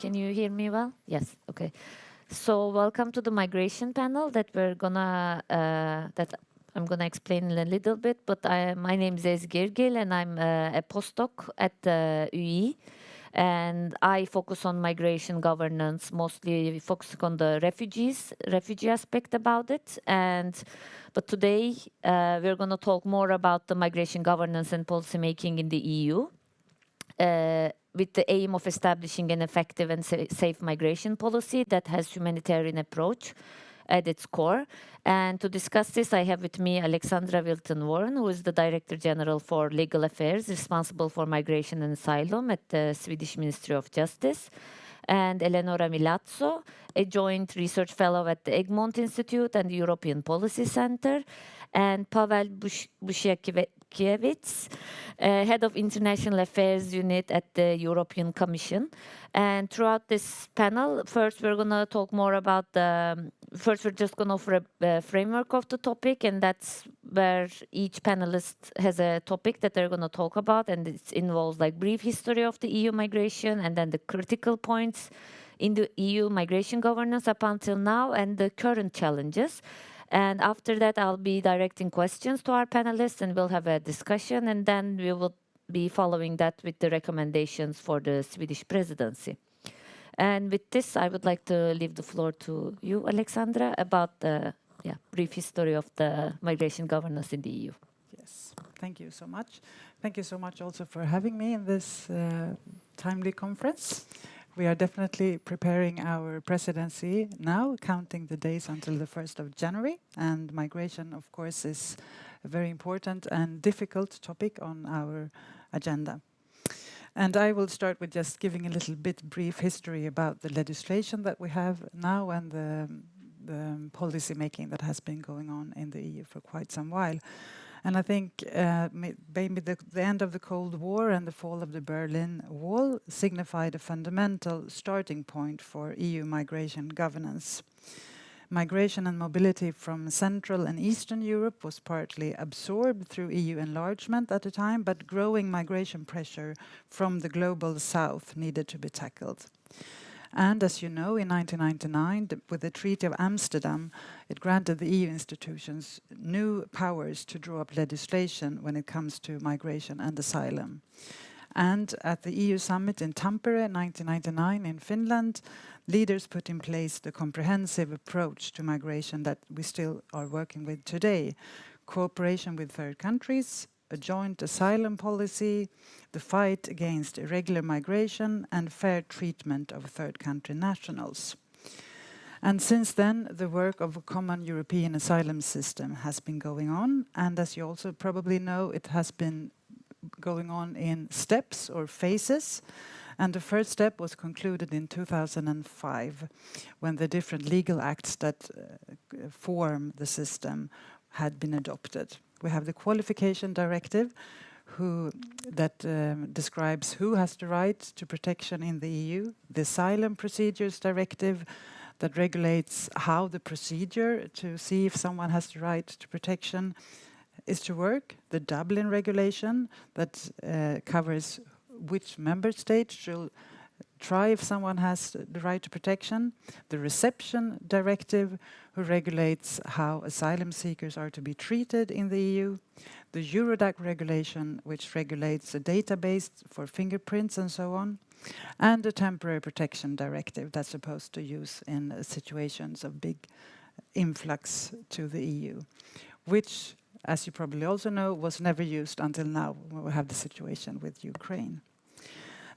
Can you hear me well? Yes. Okay. So welcome to the migration panel that I'm gonna explain in a little bit. But my name is Ezgi Ergil, and I'm a postdoc at UI. And I focus on migration governance, mostly focusing on the refugee aspect about it. But today we're going to talk more about the migration governance and policy making in the EU. With the aim of establishing an effective and safe migration policy that has humanitarian approach at its core. And to discuss this, I have with me Alexandra Wilton-Warren, who is the Director General for Legal Affairs, responsible for migration and asylum at the Swedish Ministry of Justice, and Eleonora Milazzo, a joint research fellow at the Egmont Institute and the European Policy Center, and Pavel Bushiakiewicz, head of International Affairs Unit at the European Commission. And throughout this panel, first we're going to talk more about first we're just going to offer a framework of the topic, and that's where each panelist has a topic that they're going to talk about, and it involves like brief history of the EU migration, and then the critical points in the EU migration governance up until now, and the current challenges. And after that, I'll be directing questions to our panelists, and we'll have a discussion, and then we will be following that with the recommendations for the Swedish presidency. And with this, I would like to leave the floor to you, Alexandra, about the brief history of the migration governance in the EU. Yes, thank you so much. Thank you so much also for having me in this timely conference. We are definitely preparing our presidency now, counting the days until the 1st of January. And migration, of course, is a very important and difficult topic on our agenda. And I will start with just giving a little bit brief history about the legislation that we have now and the policy making that has been going on in the EU for quite some while. And I think maybe the end of the Cold War and the fall of the Berlin Wall signified a fundamental starting point for EU migration governance. Migration and mobility from Central and Eastern Europe was partly absorbed through EU enlargement at the time, but growing migration pressure from the global south needed to be tackled. And as you know, in 1999, with the Treaty of Amsterdam, it granted the EU institutions new powers to draw up legislation when it comes to migration and asylum. And at the EU summit in Tampere in 1999 in Finland, leaders put in place the comprehensive approach to migration that we still are working with today: cooperation with third countries, a joint asylum policy, the fight against irregular migration, and fair treatment of third country nationals. And since then, the work of a common European asylum system has been going on, and as you also probably know, it has been going on in steps or phases. And the first step was concluded in 2005, when the different legal acts that form the system had been adopted. We have the Qualification Directive, that describes who has the right to protection in the EU, the Asylum Procedures Directive, that regulates how the procedure to see if someone has the right to protection is to work, the Dublin Regulation, that covers which member state should try if someone has the right to protection, the Reception Directive, who regulates how asylum seekers are to be treated in the EU, the Eurodac regulation, which regulates a database for fingerprints and so on, and the Temporary Protection Directive that's supposed to use in situations of big influx to the EU, which, as you probably also know, was never used until now, when we have the situation with Ukraine.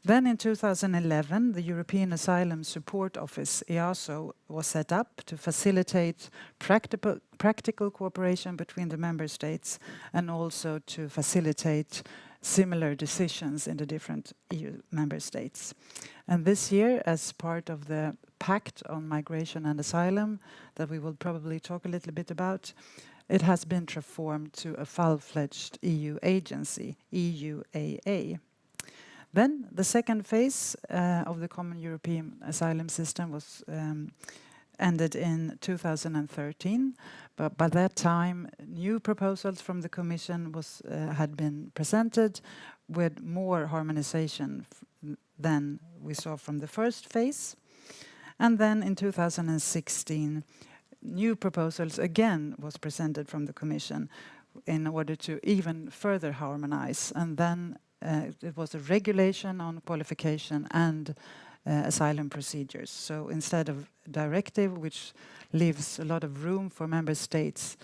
Then in 2011, the European Asylum Support Office, EASO, was set up to facilitate practical cooperation between the member states and also to facilitate similar decisions in the different EU member states. And this year, as part of the Pact on Migration and Asylum, that we will probably talk a little bit about, it has been transformed to a full-fledged EU agency, EUAA. Then the second phase of the Common European Asylum System was ended in 2013, but by that time new proposals from the Commission had been presented with more harmonization than we saw from the first phase. And then in 2016, new proposals again was presented from the Commission in order to even further harmonize. And then it was a regulation on qualification and asylum procedures. So instead of directive, which leaves a lot of room for member states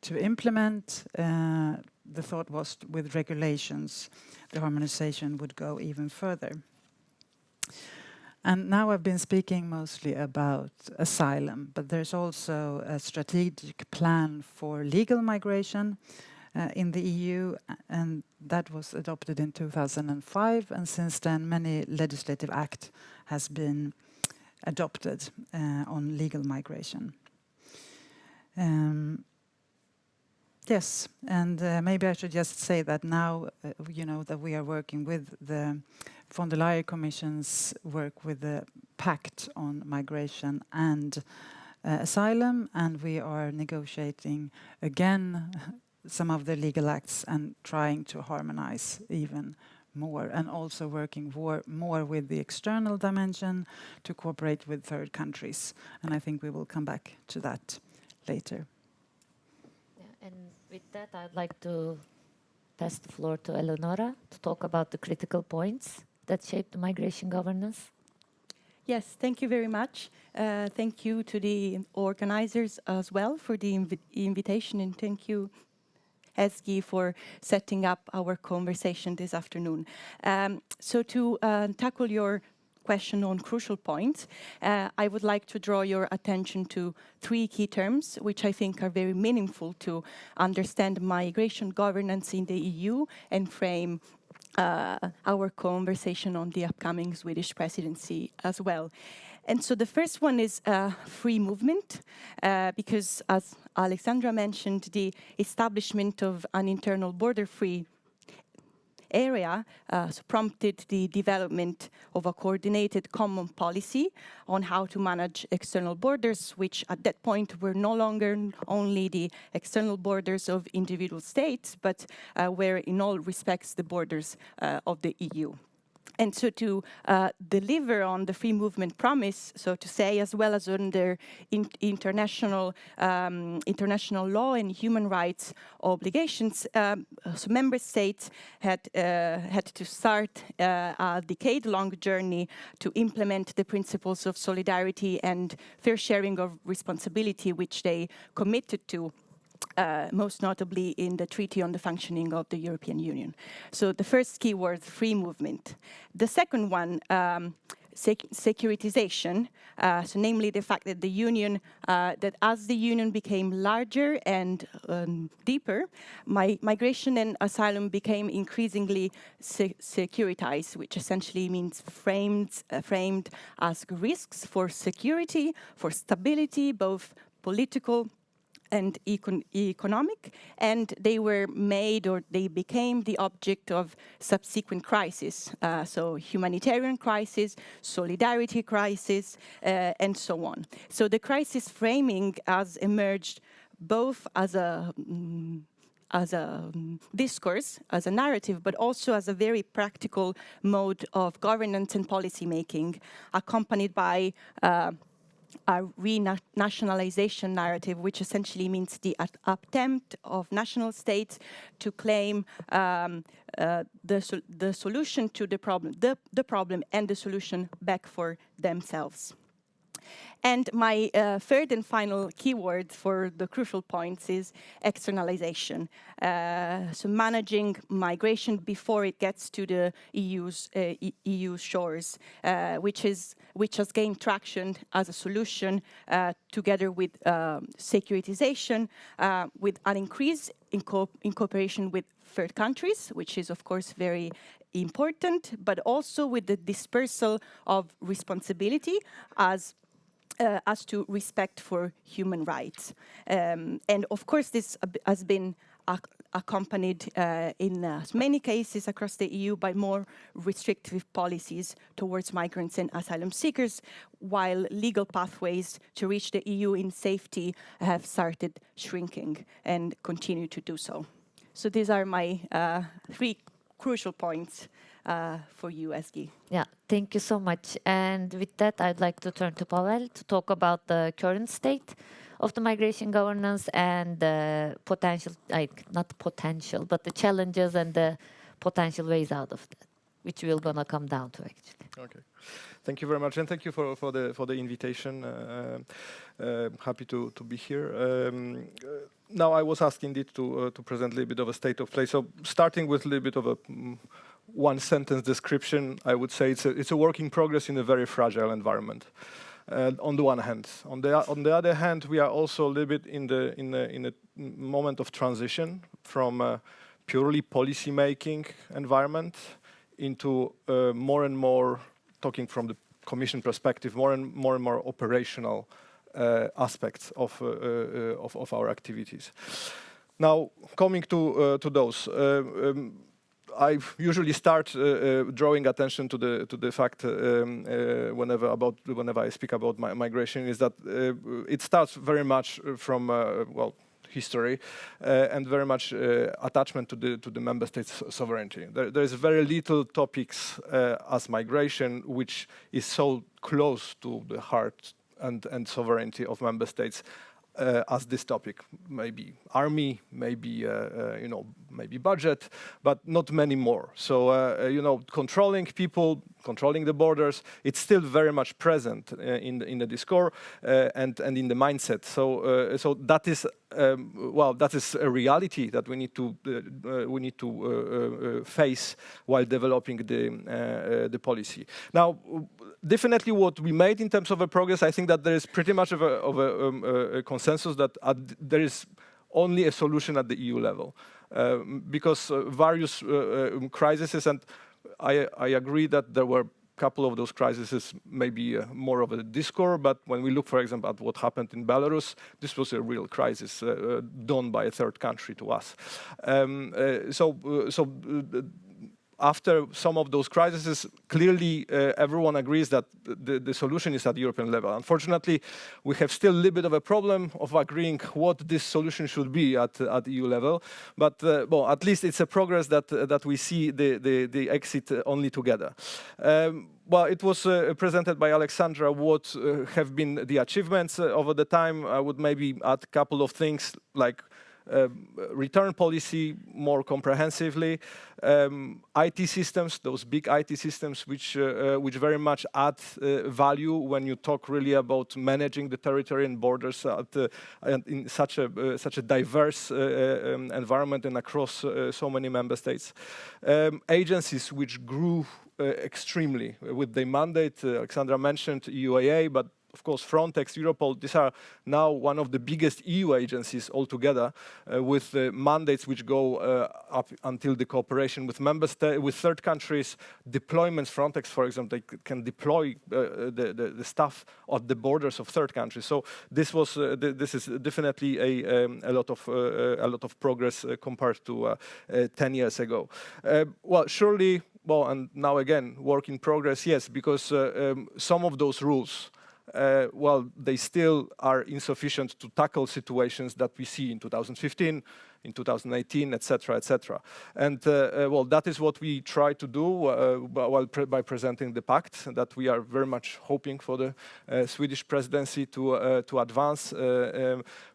to implement, the thought was with regulations, the harmonization would go even further. And now I've been speaking mostly about asylum, but there's also a strategic plan for legal migration in the EU, and that was adopted in 2005, and since then many legislative acts has been adopted on legal migration. Yes, and maybe I should just say that now, you know, that we are working with the von der Leyen Commission's work with the Pact on Migration and Asylum, and we are negotiating again some of the legal acts and trying to harmonize even more, and also working more with the external dimension to cooperate with third countries. And I think we will come back to that later. And with that, I'd like to pass the floor to Eleonora to talk about the critical points that shape the migration governance. Yes, thank you very much. Thank you to the organizers as well for the invitation, and thank you, Ezgi, for setting up our conversation this afternoon. So to tackle your question on crucial points, I would like to draw your attention to 3 key terms, which I think are very meaningful to understand migration governance in the EU and frame our conversation on the upcoming Swedish presidency as well. And so the first one is free movement, because as Alexandra mentioned, the establishment of an internal border-free area prompted the development of a coordinated common policy on how to manage external borders, which at that point were no longer only the external borders of individual states, but were in all respects the borders of the EU. And so to deliver on the free movement promise, so to say, as well as under international law and human rights obligations, so member states had to start a decade-long journey to implement the principles of solidarity and fair sharing of responsibility, which they committed to. Most notably in the Treaty on the Functioning of the European Union. So the first key word, free movement. The second one, securitization, so namely the fact that the Union, that as the Union became larger and deeper, migration and asylum became increasingly securitized, which essentially means framed as risks for security, for stability, both political and economic, and they were made, or they became the object of subsequent crises. So humanitarian crisis, solidarity crisis, and so on. So the crisis framing has emerged both as a discourse, as a narrative, but also as a very practical mode of governance and policy making, accompanied by a renationalization narrative, which essentially means the attempt of national states to claim the solution to the problem and the solution back for themselves. And my third and final keyword for the crucial points is externalization. So managing migration before it gets to the EU shores, which has gained traction as a solution together with securitization, with an increase in cooperation with third countries, which is of course very important, but also with the dispersal of responsibility as to respect for human rights. And of course, this has been accompanied in many cases across the EU by more restrictive policies towards migrants and asylum seekers, while legal pathways to reach the EU in safety have started shrinking and continue to do so. So these are my 3 crucial points for you, Ezgi. Yeah, thank you so much. And with that, I'd like to turn to Pavel to talk about the current state of the migration governance and the potential, like not potential, but the challenges and the potential ways out of that, which we're gonna come down to actually. Okay. Thank you very much, and thank you for the invitation. Happy to be here. Now, I was asked indeed to present a little bit of a state of play. So, starting with a little bit of a one-sentence description, I would say it's a work in progress in a very fragile environment. On the one hand, on the other hand, we are also a little bit in a moment of transition from a purely policy-making environment into more and more, talking from the Commission perspective, more and more operational aspects of our activities. Now, coming to those, I usually start drawing attention to the fact whenever I speak about migration is that it starts very much from history and very much attachment to the member states' sovereignty. There is very little topics as migration which is so close to the heart and sovereignty of member states as this topic. Maybe army, maybe maybe budget, but not many more. So controlling people, controlling the borders, it's still very much present in the discourse and in the mindset. So that is that is a reality that we need to face while developing the policy. Now, definitely, what we made in terms of a progress, I think that there is pretty much of a consensus that there is only a solution at the EU level, because various crises, and I agree that there were a couple of those crises, maybe more of a discord, but when we look, for example, at what happened in Belarus, this was a real crisis done by a third country to us. After some of those crises, clearly everyone agrees that the solution is at the European level. Unfortunately, we have still a little bit of a problem of agreeing what this solution should be at EU level. But at least it's a progress that we see the exit only together. Well, it was presented by Alexandra what have been the achievements over the time. I would maybe add a couple of things like return policy more comprehensively, IT systems, those big IT systems which very much add value when you talk really about managing the territory and borders and in such a diverse environment and across so many member states. Agencies which grew extremely with their mandate. Alexandra mentioned EUAA, but of course, Frontex, Europol, these are now one of the biggest EU agencies altogether, with mandates which go up until the cooperation with with third countries, deployments. Frontex, for example, they can deploy the staff at the borders of third countries. So this is definitely a lot of progress compared to 10 years ago. Well, surely, and now again, work in progress, yes, because some of those rules, they still are insufficient to tackle situations that we see in 2015, in 2018, etc., etc. And that is what we try to do by presenting the pact that we are very much hoping for the Swedish presidency to advance,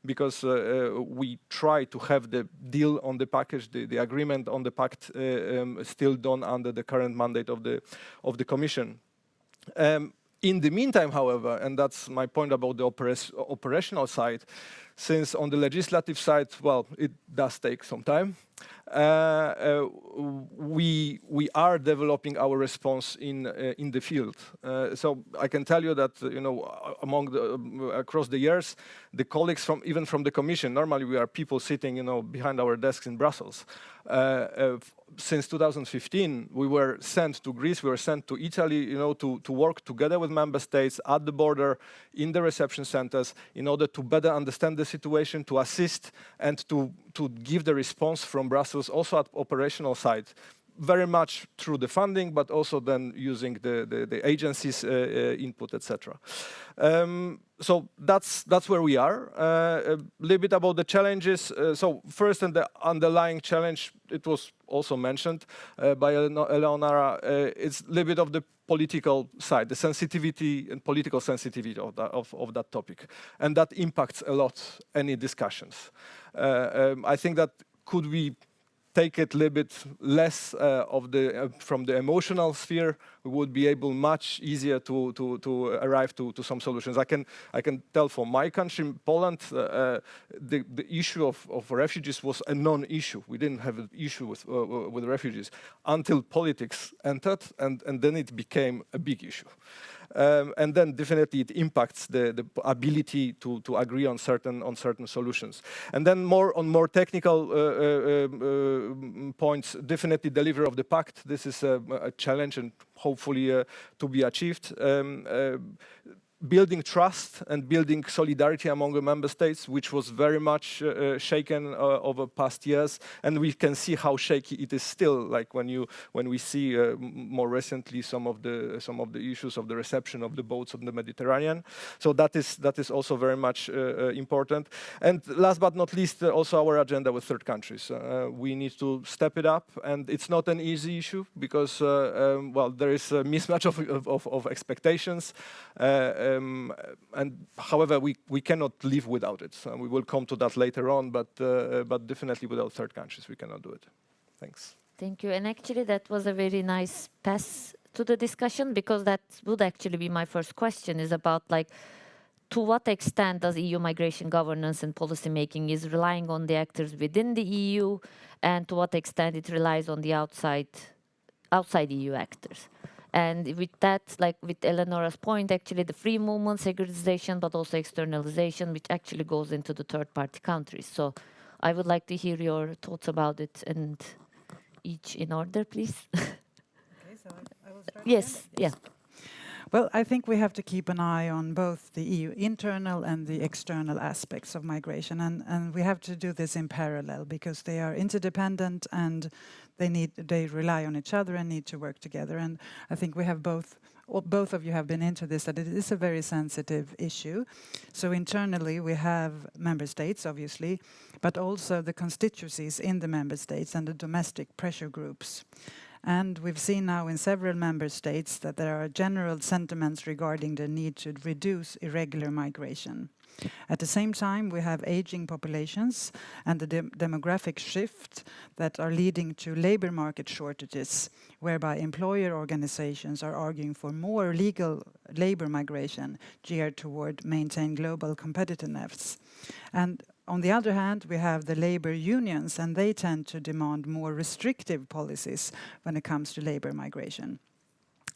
because we try to have the deal on the package, the agreement on the pact, still done under the current mandate of the Commission. In the meantime, however, and that's my point about the operational side, since on the legislative side, it does take some time, we are developing our response in the field. So I can tell you that across the years, the colleagues even from the Commission, normally we are people sitting behind our desks in Brussels. Since 2015, we were sent to Greece, we were sent to Italy, to work together with member states at the border, in the reception centers, in order to better understand the situation, to assist, and to give the response from Brussels, also at operational side. very much through the funding, but also then using the agencies' input, etc. So that's where we are. A little bit about the challenges. So first, and the underlying challenge, it was also mentioned by Eleonora, it's a little bit of the political side, the sensitivity and political sensitivity of that topic. And that impacts a lot any discussions. I think that could we take it a little bit less from the emotional sphere, we would be able much easier to arrive to some solutions. I can tell for my country, Poland, the issue of refugees was a non-issue. We didn't have an issue with refugees until politics entered, and then it became a big issue. And then definitely it impacts the ability to agree on certain solutions. And then on more technical points, definitely delivery of the pact. This is a challenge and hopefully to be achieved. Building trust and building solidarity among the member states, which was very much shaken over past years, and we can see how shaky it is still. Like when we see more recently some of the issues of the reception of the boats on the Mediterranean. So that is also very much important. And last but not least, also our agenda with third countries. We need to step it up, and it's not an easy issue because well, there is a mismatch of expectations. And however, we cannot live without it. We will come to that later on, but definitely without third countries, we cannot do it. Thanks. Thank you. And actually, that was a very nice pass to the discussion, because that would actually be my first question, is about like, to what extent does EU migration governance and policy making is relying on the actors within the EU, and to what extent it relies on the outside EU actors. And with that, like with Eleonora's point, actually the free movement, securitization, but also externalization, which actually goes into the third-party countries. So I would like to hear your thoughts about it, and each in order, please. Okay, so I will start. Yes, again? yeah. Well, I think we have to keep an eye on both the EU internal and the external aspects of migration, and we have to do this in parallel because they are interdependent and they rely on each other and need to work together. And I think we have both of you have been into this, that it is a very sensitive issue. So internally we have member states, obviously, but also the constituencies in the member states and the domestic pressure groups. And we've seen now in several member states that there are general sentiments regarding the need to reduce irregular migration. At the same time, we have aging populations and the demographic shift that are leading to labor market shortages, whereby employer organizations are arguing for more legal labor migration geared toward maintain global competitiveness. And on the other hand, we have the labor unions, and they tend to demand more restrictive policies when it comes to labor migration.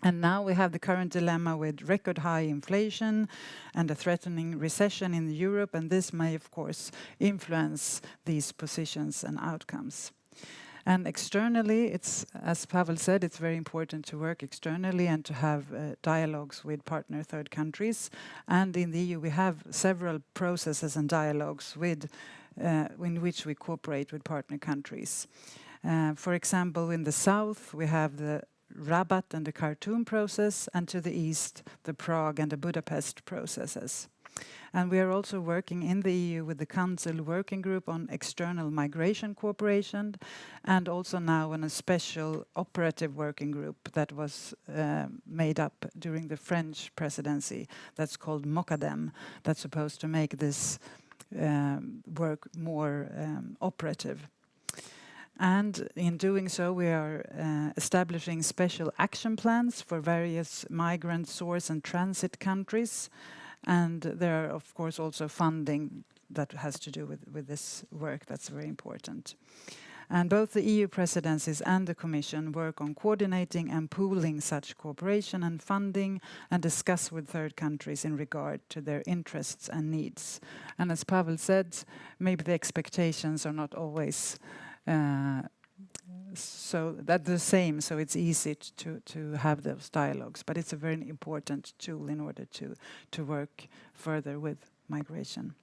And now we have the current dilemma with record high inflation and a threatening recession in Europe, and this may, of course, influence these positions and outcomes. And externally, it's, as Pavel said, it's very important to work externally and to have dialogues with partner third countries. And in the EU, we have several processes and dialogues with, in which we cooperate with partner countries. For example, in the south, we have the Rabat and the Khartoum process, and to the east, the Prague and the Budapest processes. And we are also working in the EU with the Council Working Group on external migration cooperation, and also now on a special operative working group that was made up during the French presidency, that's called MOCADEM, that's supposed to make this work more operative. And in doing so, we are establishing special action plans for various migrant source and transit countries. And there are, of course, also funding that has to do with this work. That's very important. And both the EU presidencies and the Commission work on coordinating and pooling such cooperation and funding, and discuss with third countries in regard to their interests and needs. And as Pavel said, maybe the expectations are not always so that's the same, so it's easy to have those dialogues, but it's a very important tool in order to work further with migration.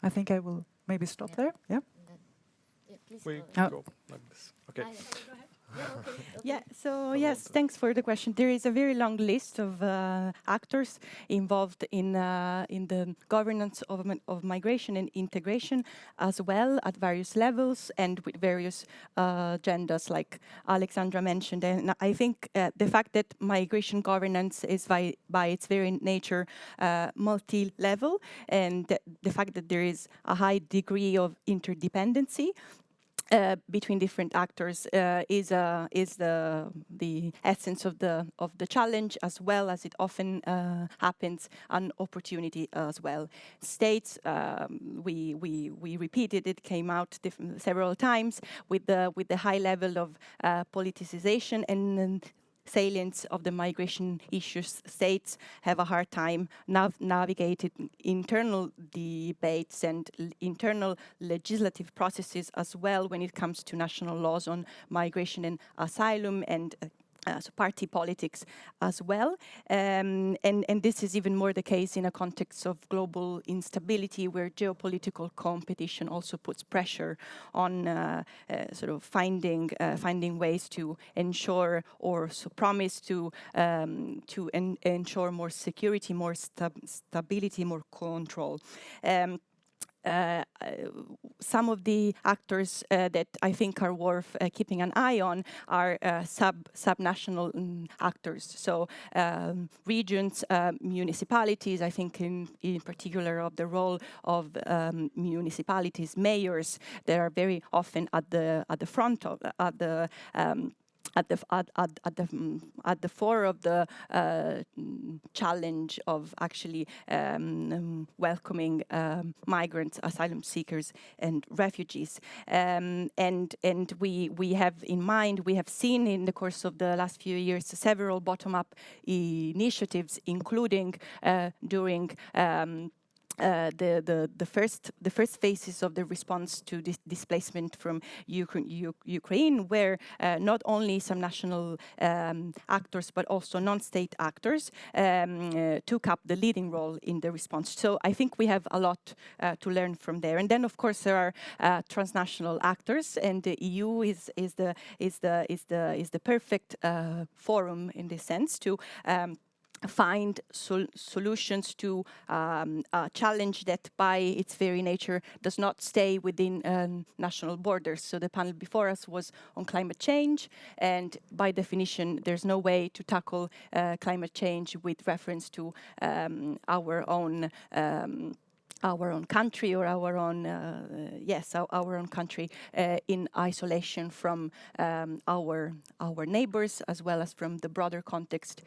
I think I will maybe stop there. Yeah. Yeah, please We go. go like this. Okay. Yeah, so yes, thanks for the question. There is a very long list of actors involved in the governance of migration and integration as well at various levels and with various agendas like Alexandra mentioned. And I think the fact that migration governance is by its very nature multi-level, and the fact that there is a high degree of interdependency between different actors is the essence of the challenge, as well as it often happens an opportunity as well. States, we repeated it, came out several times with the high level of politicization and salience of the migration issues. States have a hard time navigating internal debates and internal legislative processes as well when it comes to national laws on migration and asylum and so party politics as well. And this is even more the case in a context of global instability, where geopolitical competition also puts pressure on sort of finding ways to ensure or promise to ensure more security, more stability, more control. Some of the actors that I think are worth keeping an eye on are subnational actors. So regions, municipalities. I think in particular of the role of municipalities, mayors, that are very often at the front of at the fore of the challenge of actually welcoming migrants, asylum seekers, and refugees. And we have in mind, we have seen in the course of the last few years several bottom-up initiatives, including during the first phases of the response to displacement from Ukraine, where not only some national actors but also non-state actors took up the leading role in the response. So I think we have a lot to learn from there. And then, of course, there are transnational actors, and the EU is the perfect forum in this sense to find solutions to a challenge that by its very nature does not stay within national borders. So the panel before us was on climate change, and by definition there's no way to tackle climate change with reference to our own country or our own country in isolation from our neighbors, as well as from the broader context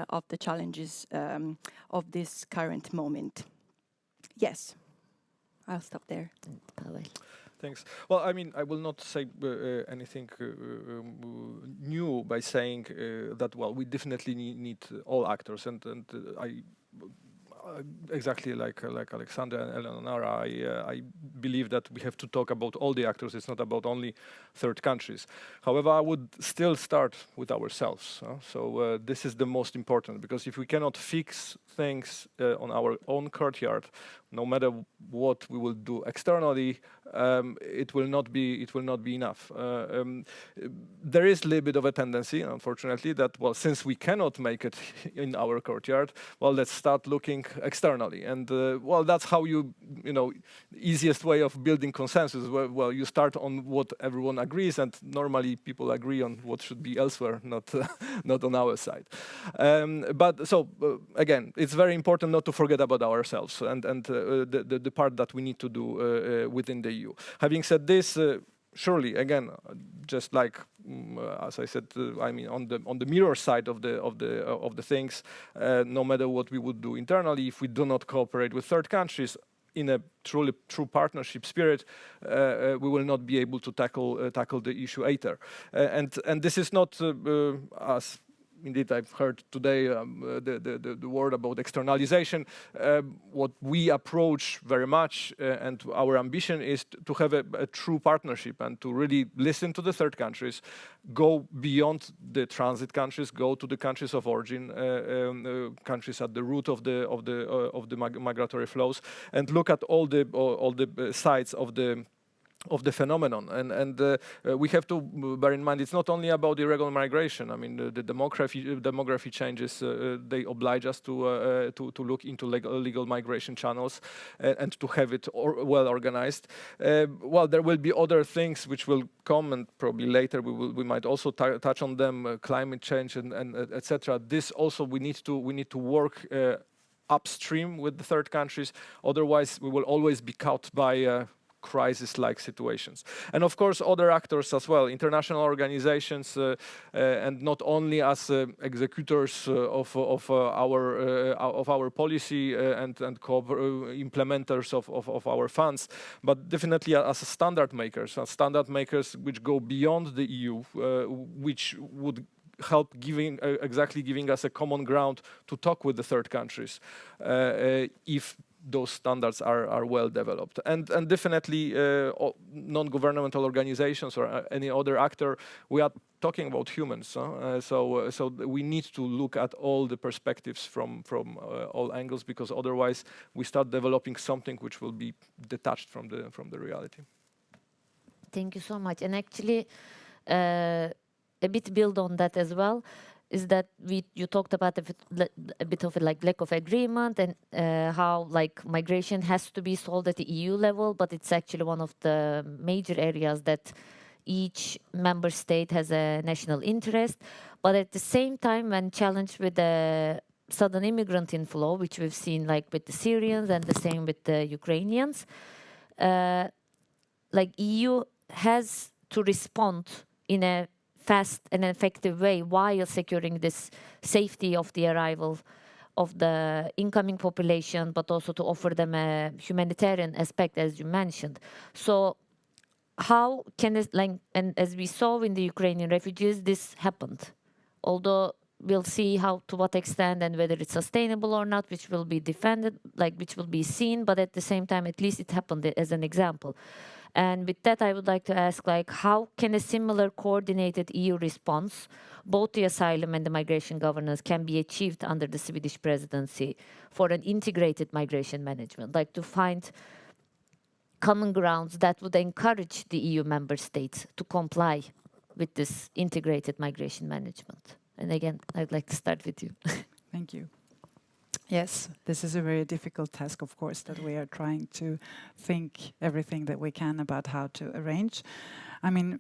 of the challenges of this current moment. Yes, I'll stop there. Pavel. Thanks. Well, I mean, I will not say anything new by saying that, well, we definitely need all actors, and I exactly like Alexandra and Eleonora, I believe that we have to talk about all the actors. It's not about only third countries. However, I would still start with ourselves. So this is the most important, because if we cannot fix things on our own courtyard, no matter what we will do externally, it will not be enough. There is a little bit of a tendency, unfortunately, that, well, since we cannot make it in our courtyard, well, let's start looking externally. And well, that's how easiest way of building consensus. Well, you start on what everyone agrees, and normally people agree on what should be elsewhere, not not on our side. But so again, it's very important not to forget about ourselves and the part that we need to do within the EU. Having said this, surely, again, just like as I said, I mean, on the mirror side of the things, no matter what we would do internally, if we do not cooperate with third countries in a true partnership spirit, we will not be able to tackle the issue either. And this is not as indeed, I've heard today the word about externalization. What we approach very much, and our ambition is to have a true partnership and to really listen to the third countries, go beyond the transit countries, go to the countries of origin, countries at the root of the migratory flows, and look at all the sides of the of the phenomenon, and we have to bear in mind it's not only about irregular migration. I mean, the demography changes, they oblige us to look into legal migration channels and to have it well organized. Well, there will be other things which will come, and probably later we might also touch on them, climate change and etc. This also we need to work upstream with the third countries. Otherwise, we will always be caught by crisis-like situations. And of course, other actors as well, international organizations, and not only as executors of our policy and implementers of our funds, but definitely as standard makers which go beyond the EU, which would help giving us a common ground to talk with the third countries if those standards are well developed. And definitely non-governmental organizations or any other actor, we are talking about humans. So we need to look at all the perspectives from all angles, because otherwise we start developing something which will be detached from the reality. Thank you so much. And actually, a bit build on that as well, is that you talked about a bit of a lack of agreement and how migration has to be solved at the EU level, but it's actually one of the major areas that each member state has a national interest. But at the same time, when challenged with the sudden immigrant inflow, which we've seen with the Syrians and the same with the Ukrainians, EU has to respond in a fast and effective way while securing this safety of the arrival of the incoming population, but also to offer them a humanitarian aspect, as you mentioned. So how can this, and as we saw in the Ukrainian refugees, this happened. Although we'll see to what extent and whether it's sustainable or not, which will be defended, which will be seen, but at the same time, at least it happened as an example. And with that, I would like to ask, how can a similar coordinated EU response, both the asylum and the migration governance, can be achieved under the Swedish presidency for an integrated migration management, to find common grounds that would encourage the EU member states to comply with this integrated migration management? And again, I'd like to start with you. Thank you. Yes, this is a very difficult task, of course, that we are trying to think everything that we can about how to arrange. I mean,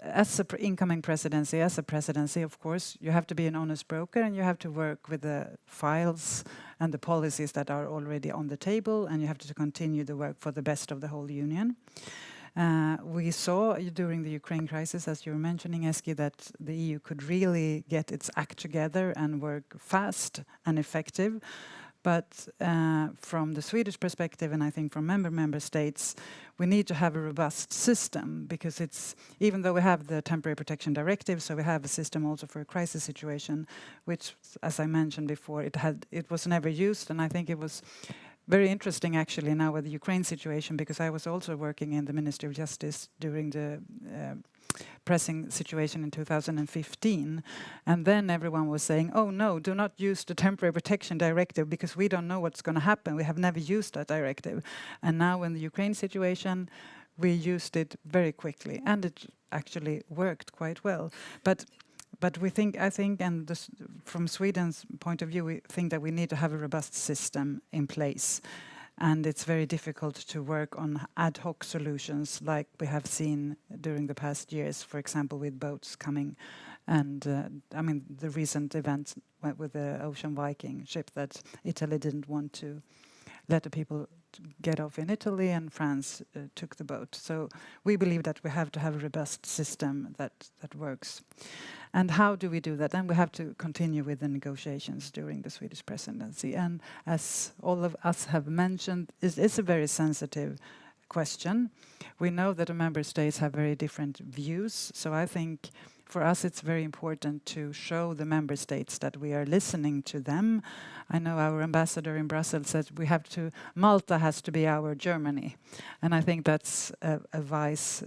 as an incoming presidency, of course, you have to be an honest broker and you have to work with the files and the policies that are already on the table, and you have to continue the work for the best of the whole union. We saw during the Ukraine crisis, as you were mentioning, Eski, that the EU could really get its act together and work fast and effective. But from the Swedish perspective, and I think from member states, we need to have a robust system, because even though we have the temporary protection directive, so we have a system also for a crisis situation, which, as I mentioned before, it was never used, and I think it was very interesting actually now with the Ukraine situation, because I was also working in the Ministry of Justice during the pressing situation in 2015, and then everyone was saying, oh no, do not use the temporary protection directive because we don't know what's going to happen. We have never used that directive. And now in the Ukraine situation, we used it very quickly, and it actually worked quite well. But I think, and from Sweden's point of view, we think that we need to have a robust system in place. And it's very difficult to work on ad hoc solutions like we have seen during the past years, for example, with boats coming. And I mean, the recent events with the Ocean Viking ship that Italy didn't want to let the people get off in Italy, and France took the boat. So we believe that we have to have a robust system that works. And how do we do that? Then we have to continue with the negotiations during the Swedish presidency. And as all of us have mentioned, it's a very sensitive question. We know that the member states have very different views. So I think for us it's very important to show the member states that we are listening to them. I know our ambassador in Brussels said Malta has to be our Germany. And I think that's a wise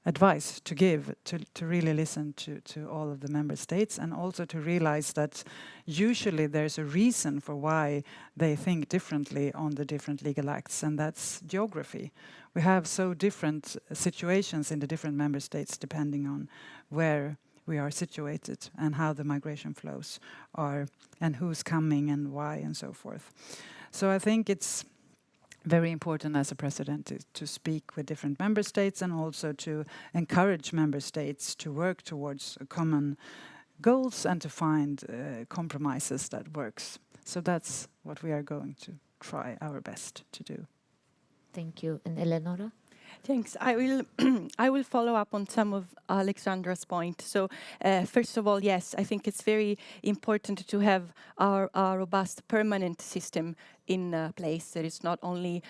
advice to give, to really listen to all of the member states, and also to realize that usually there's a reason for why they think differently on the different legal acts, and that's geography. we have so different situations in the different member states depending on where we are situated and how the migration flows are and who's coming and why and so forth. So I think it's very important as a president to speak with different member states and also to encourage member states to work towards common goals and to find compromises that works. So that's what we are going to try our best to do. Thank you. And Eleonora? Thanks. I will I will follow up on some of Alexandra's point. So first of all, yes, I think it's very important to have our robust permanent system in place that is not only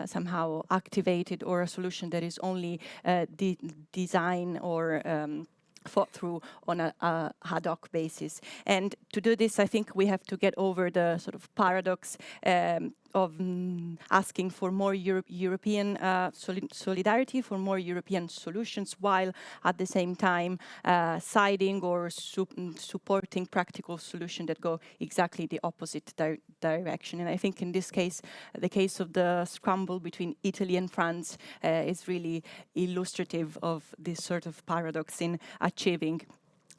somehow activated or a solution that is only designed or thought through on a ad hoc basis. And to do this, I think we have to get over the sort of paradox of asking for more European solidarity, for more European solutions, while at the same time siding or supporting practical solutions that go exactly the opposite direction. And I think in this case, the case of the scramble between Italy and France is really illustrative of this sort of paradox in achieving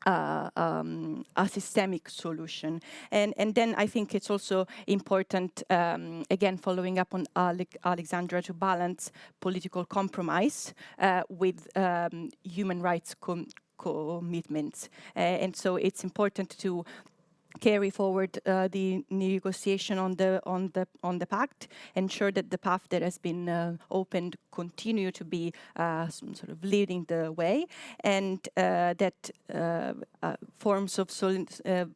a systemic solution. And then I think it's also important, again, following up on Alexandra, to balance political compromise with human rights commitments. And so it's important to carry forward the negotiation on the pact, ensure that the path that has been opened continue to be sort of leading the way, and that forms of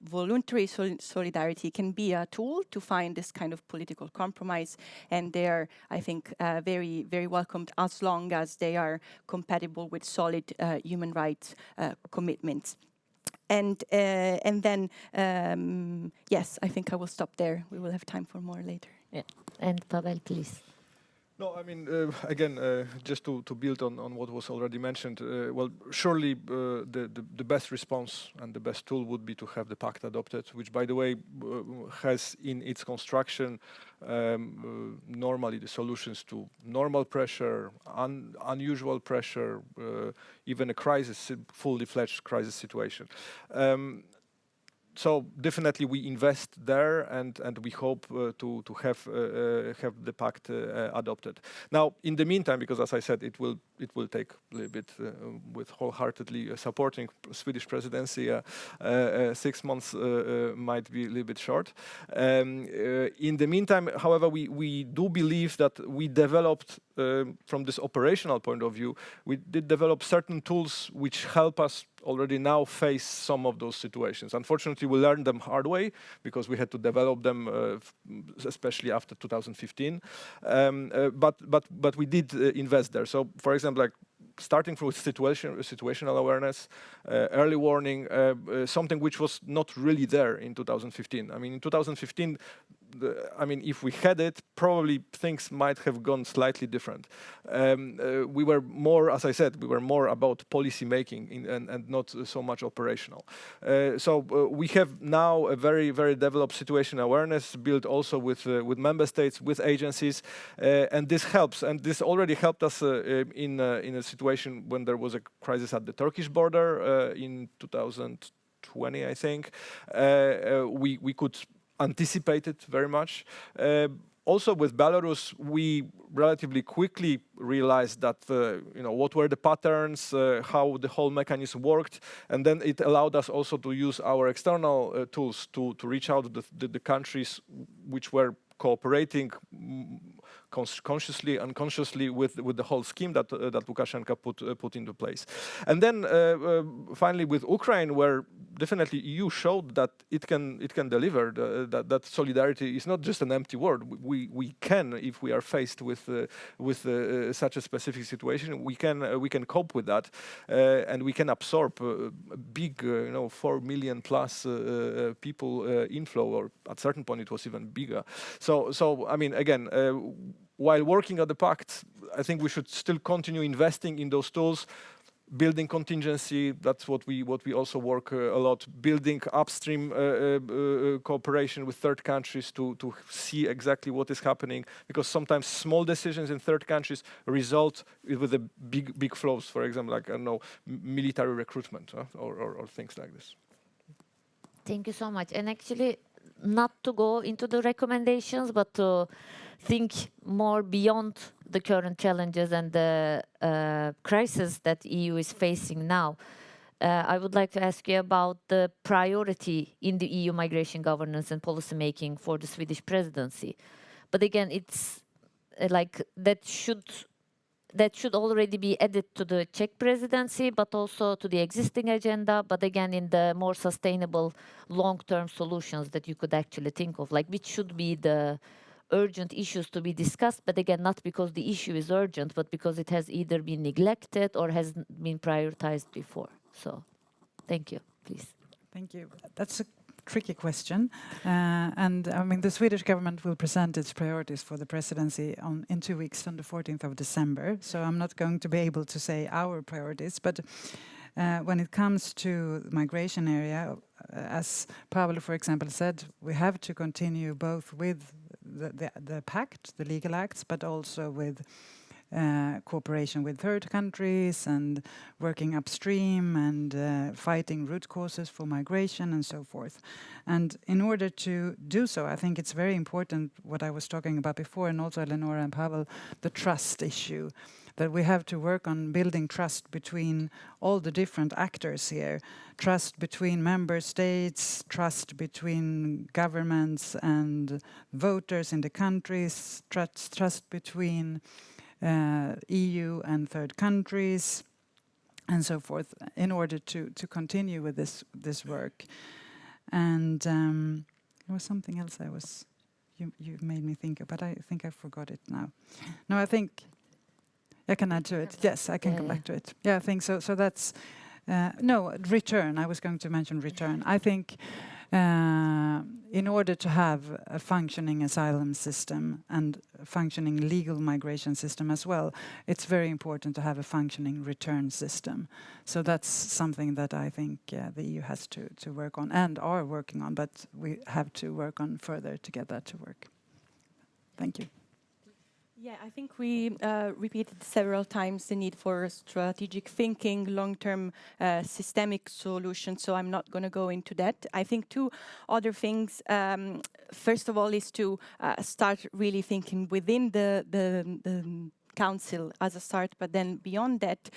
voluntary solidarity can be a tool to find this kind of political compromise, and they are, I think, very, very welcomed as long as they are compatible with solid human rights commitments. And then, yes, I think I will stop there. We will have time for more later. Yeah. And Pavel, please. No, I mean, again, just to build on what was already mentioned, well, surely the best response and the best tool would be to have the pact adopted, which, by the way, has in its construction normally the solutions to normal pressure, unusual pressure, even a crisis, fully fledged crisis situation. So definitely we invest there, and we hope to have the pact adopted. Now, in the meantime, because as I said, it will take a little bit with wholeheartedly supporting Swedish Presidency. 6 months might be a little bit short. In the meantime, however, we do believe that we developed, from this operational point of view, we did develop certain tools which help us already now face some of those situations. Unfortunately, we learned them hard way because we had to develop them, especially after 2015. But we did invest there. So, for example, like starting from situational awareness, early warning, something which was not really there in 2015. I mean, in 2015, if we had it, probably things might have gone slightly different. We were more, as I said, we were more about policy making and not so much operational. So we have now a very, very developed situation awareness built also with member states, with agencies, and this helps. And this already helped us in a situation when there was a crisis at the Turkish border in 2020, I think. We could anticipated very much. Also with Belarus, we relatively quickly realized that, what were the patterns, how the whole mechanism worked, and then it allowed us also to use our external tools to reach out to the countries which were cooperating consciously, unconsciously with the whole scheme that Lukashenko put into place. And then finally with Ukraine, where definitely EU showed that it can deliver, that solidarity is not just an empty word. We can, if we are faced with such a specific situation, we can cope with that, and we can absorb a big 4 million plus people inflow, or at certain point it was even bigger. So I mean, again, while working on the pact, I think we should still continue investing in those tools, building contingency, that's what we also work a lot, building upstream cooperation with third countries to see exactly what is happening, because sometimes small decisions in third countries result with the big flows, for example, like, I don't know, military recruitment or things like this. Thank you so much. And actually, not to go into the recommendations, but to think more beyond the current challenges and the crisis that EU is facing now. I would like to ask you about the priority in the EU migration governance and policy making for the Swedish presidency. But again, it's like that should already be added to the Czech presidency, but also to the existing agenda, but again in the more sustainable long-term solutions that you could actually think of, like which should be the urgent issues to be discussed, but again, not because the issue is urgent, but because it has either been neglected or has been prioritized before. So, thank you, please. Thank you. That's a tricky question. And I mean, the Swedish government will present its priorities for the presidency in 2 weeks on the 14th of December. So I'm not going to be able to say our priorities, but when it comes to the migration area, as Pavel, for example, said, we have to continue both with the pact, the legal acts, but also with cooperation with third countries and working upstream and fighting root causes for migration and so forth. And in order to do so, I think it's very important what I was talking about before, and also Eleonora and Pavel, the trust issue, that we have to work on building trust between all the different actors here. Trust between member states, trust between governments and voters in the countries, trust between EU and third countries, and so forth, in order to continue with this work. And there was something else you made me think of, but I think I forgot it now. No, I think I can add to it. Yes, I can come back to it. Yeah, I think so. So that's no return. I was going to mention return. I think in order to have a functioning asylum system and a functioning legal migration system as well, it's very important to have a functioning return system. So that's something that I think the EU has to work on and are working on, but we have to work on further to get that to work. Thank you. Yeah, I think we repeated several times the need for strategic thinking, long-term systemic solutions, so I'm not going to go into that. I think two other things, first of all, is to start really thinking within the Council as a start, but then beyond that,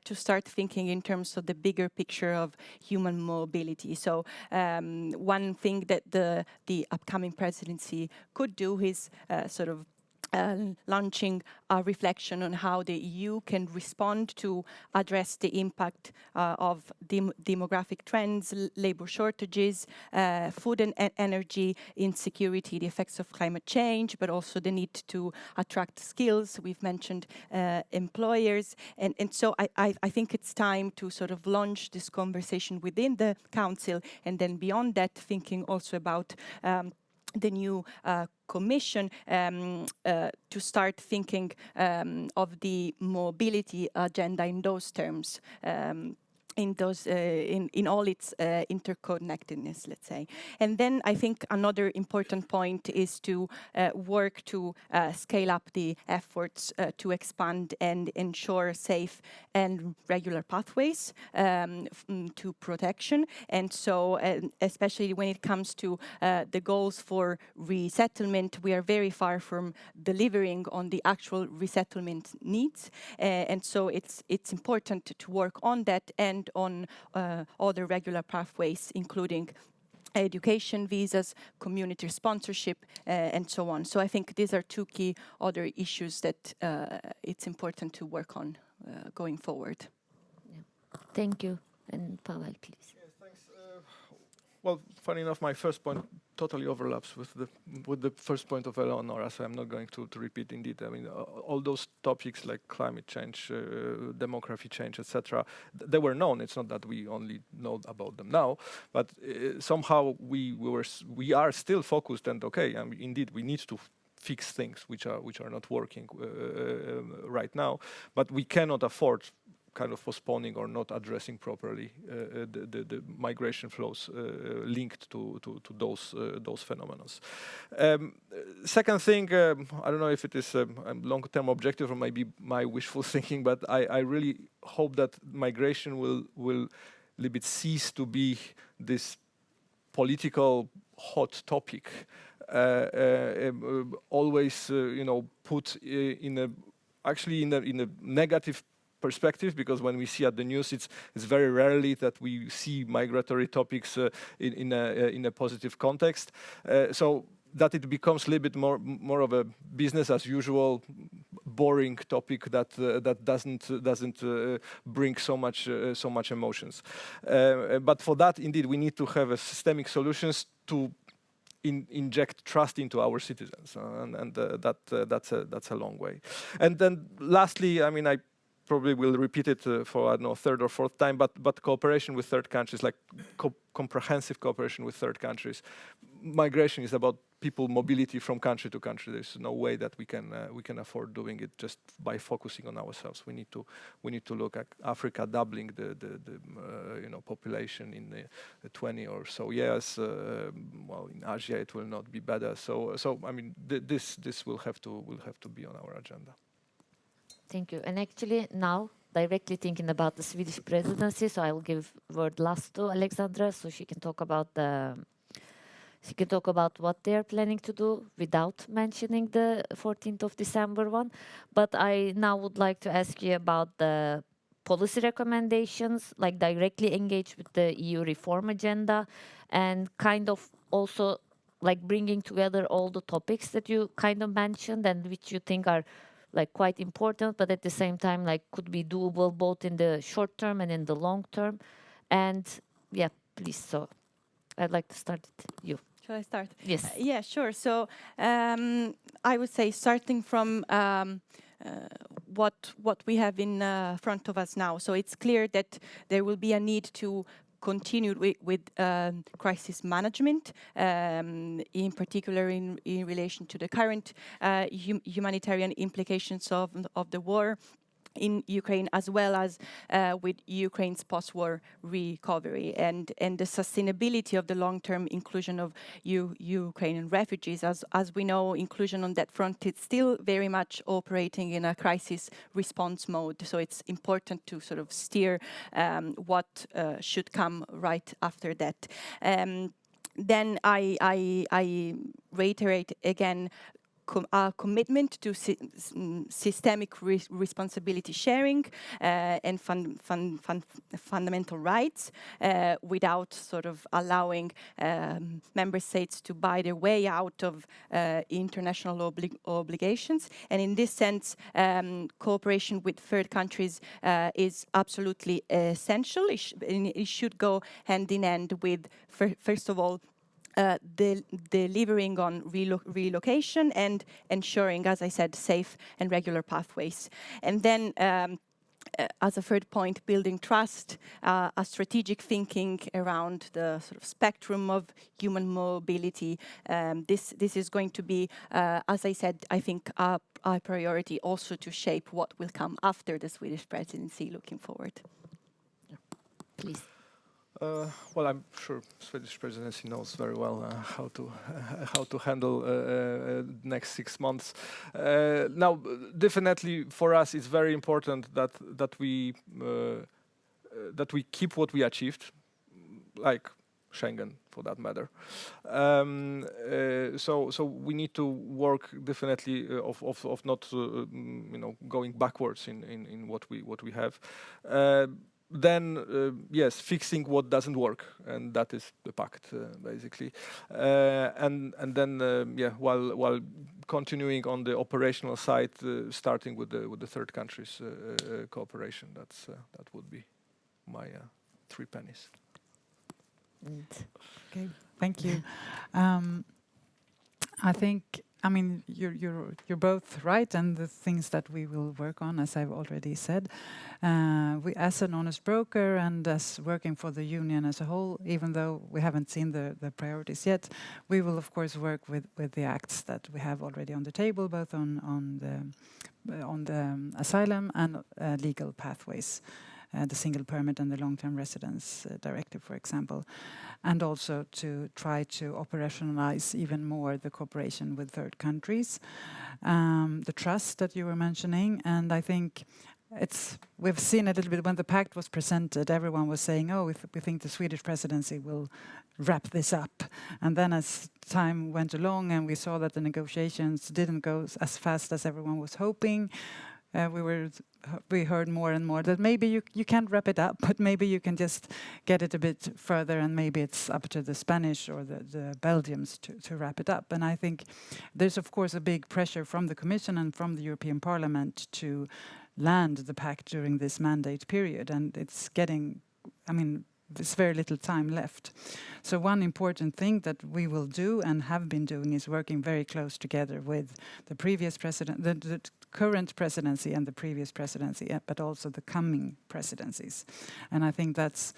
to start thinking in terms of the bigger picture of human mobility. So one thing that the upcoming presidency could do is sort of launching a reflection on how the EU can respond to address the impact of demographic trends, labor shortages, food and energy insecurity, the effects of climate change, but also the need to attract skills. We've mentioned employers. And so I think it's time to sort of launch this conversation within the Council, and then beyond that, thinking also about the new Commission to start thinking of the mobility agenda in those terms. In all its interconnectedness, let's say. And then I think another important point is to work to scale up the efforts to expand and ensure safe and regular pathways to protection. And so, especially when it comes to the goals for resettlement, we are very far from delivering on the actual resettlement needs. And so it's important to work on that and on other regular pathways, including education visas, community sponsorship, and so on. So I think these are two key other issues that it's important to work on going forward. Yeah. Thank you. And Pavel, please. Yes, thanks. Well, funny enough, my first point totally overlaps with the first point of Eleonora, so I'm not going to repeat indeed. I mean, all those topics like climate change, demography change, etc., they were known. It's not that we only know about them now, but somehow we are still focused. And okay, I mean, indeed, we need to fix things which are not working right now, but we cannot afford kind of postponing or not addressing properly the migration flows linked to those phenomena. Second thing, I don't know if it is a long-term objective or maybe my wishful thinking, but I really hope that migration will a little bit cease to be this political hot topic, always put in a negative perspective, because when we see at the news, it's very rarely that we see migratory topics in a positive context. So that it becomes a little bit more of a business as usual, boring topic that doesn't bring so much emotions. But for that, indeed, we need to have systemic solutions to inject trust into our citizens, and that's a long way. And then lastly, I mean, I probably will repeat it for, I don't know, third or fourth time, but cooperation with third countries, like comprehensive cooperation with third countries. Migration is about people mobility from country to country. There's no way that we can afford doing it just by focusing on ourselves. We need to look at Africa doubling the population in the 20 or so years. Well, in Asia it will not be better. So I mean, this will have to be on our agenda. Thank you. And actually now, directly thinking about the Swedish presidency, so I will give word last to Alexandra, so she can talk about what they are planning to do without mentioning the 14th of December one. But I now would like to ask you about the policy recommendations, like directly engage with the EU reform agenda, and kind of also like bringing together all the topics that you kind of mentioned and which you think are like quite important, but at the same time like could be doable both in the short term and in the long term. And yeah, please. So I'd like to start with you. Shall I start? Yes. Yeah, sure. So I would say starting from what we have in front of us now. So it's clear that there will be a need to continue with crisis management, in particular in relation to the current humanitarian implications of the war in Ukraine, as well as with Ukraine's post-war recovery and the sustainability of the long-term inclusion of Ukrainian refugees. As we know, inclusion on that front is still very much operating in a crisis response mode. So it's important to sort of steer what should come right after that. Then I reiterate again our commitment to systemic responsibility sharing and fundamental rights without sort of allowing member states to buy their way out of international obligations. And in this sense, cooperation with third countries is absolutely essential. It should go hand in hand with, first of all, delivering on relocation and ensuring, as I said, safe and regular pathways. And then as a third point, building trust, a strategic thinking around the sort of spectrum of human mobility. This is going to be, as I said, I think a priority also to shape what will come after the Swedish presidency looking forward. Please. Well, I'm sure Swedish presidency knows very well how to handle next 6 months. Now, definitely for us, it's very important that we keep what we achieved, like Schengen, for that matter. So we need to work definitely of not going backwards in what we have. Then yes, fixing what doesn't work, and that is the pact basically. And then yeah, while continuing on the operational side, starting with the third countries cooperation. That would be my 3 pennies. Okay, thank you. I think I mean, you're both right, and the things that we will work on, as I've already said, we, as an honest broker and as working for the union as a whole, even though we haven't seen the priorities yet, we will of course work with the acts that we have already on the table, both on the asylum and legal pathways. The single permit and the long-term residence directive, for example, and also to try to operationalize even more the cooperation with third countries. The trust that you were mentioning, and I think we've seen a little bit when the pact was presented, everyone was saying, oh, we think the Swedish presidency will wrap this up. And then as time went along and we saw that the negotiations didn't go as fast as everyone was hoping, we heard more and more that maybe you can't wrap it up, but maybe you can just get it a bit further, and maybe it's up to the Spanish or the Belgians to wrap it up. And I think there's of course a big pressure from the Commission and from the European Parliament to land the pact during this mandate period, and it's getting, I mean, there's very little time left. So one important thing that we will do and have been doing is working very close together with the previous president, the current presidency and the previous presidency, but also the coming presidencies. And I think that's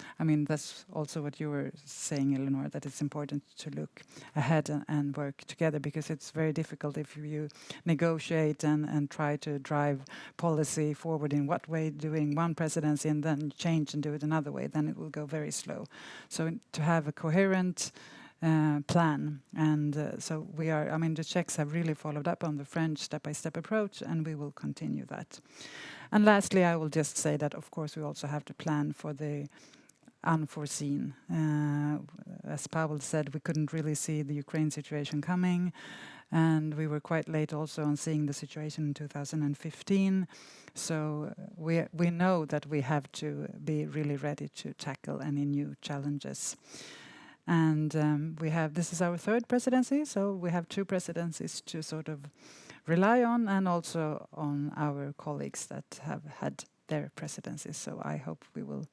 also what you were saying, Eleanor, that it's important to look ahead and work together, because it's very difficult if you negotiate and try to drive policy forward in what way doing one presidency and then change and do it another way, then it will go very slow. So to have a coherent plan, and so we are, I mean, the Czechs have really followed up on the French step-by-step approach, and we will continue that. And lastly, I will just say that of course we also have to plan for the unforeseen. As Pavel said, we couldn't really see the Ukraine situation coming, and we were quite late also on seeing the situation in 2015. So we know that we have to be really ready to tackle any new challenges. And this is our third presidency, so we have 2 presidencies to sort of rely on, and also on our colleagues that have had their presidencies. So I hope we will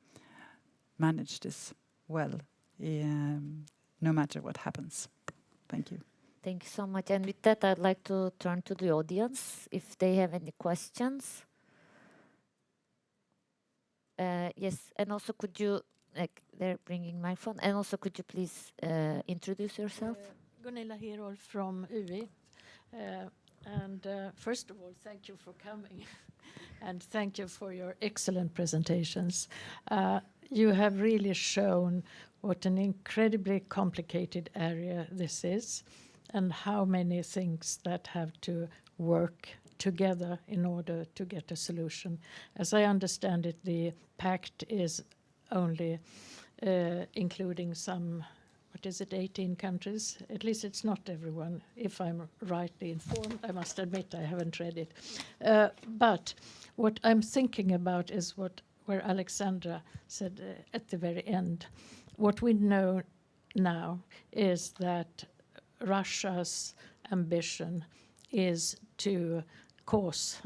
manage this well, no matter what happens. Thank you. Thank you so much. And with that, I'd like to turn to the audience if they have any questions. Yes, and also could you, they're bringing my phone, and also could you please introduce yourself? Gunilla Herholm from UI. First of all, thank you for coming and thank you for your excellent presentations. You have really shown what an incredibly complicated area this is, and how many things that have to work together in order to get a solution. As I understand it, the pact is only including some, 18 countries? At least it's not everyone, if I'm rightly informed. I must admit I haven't read it. But what I'm thinking about is where Alexandra said at the very end. What we know now is that Russia's ambition is to cause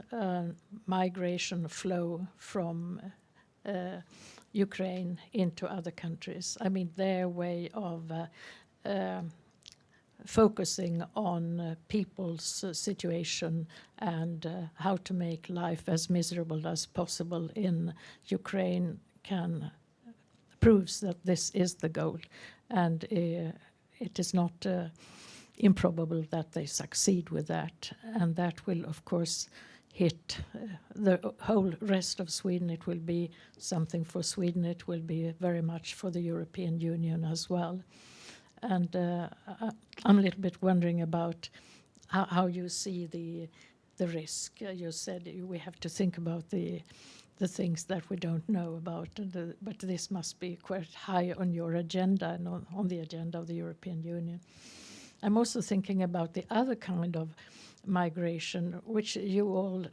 migration flow from Ukraine into other countries. I mean, their way of focusing on people's situation and how to make life as miserable as possible in Ukraine proves that this is the goal. And it is not improbable that they succeed with that. And that will, of course, hit the whole rest of Sweden. It will be something for Sweden. It will be very much for the European Union as well. And I'm a little bit wondering about how you see the risk. You said we have to think about the things that we don't know about, but this must be quite high on your agenda and on the agenda of the European Union. I'm also thinking about the other kind of migration, which you all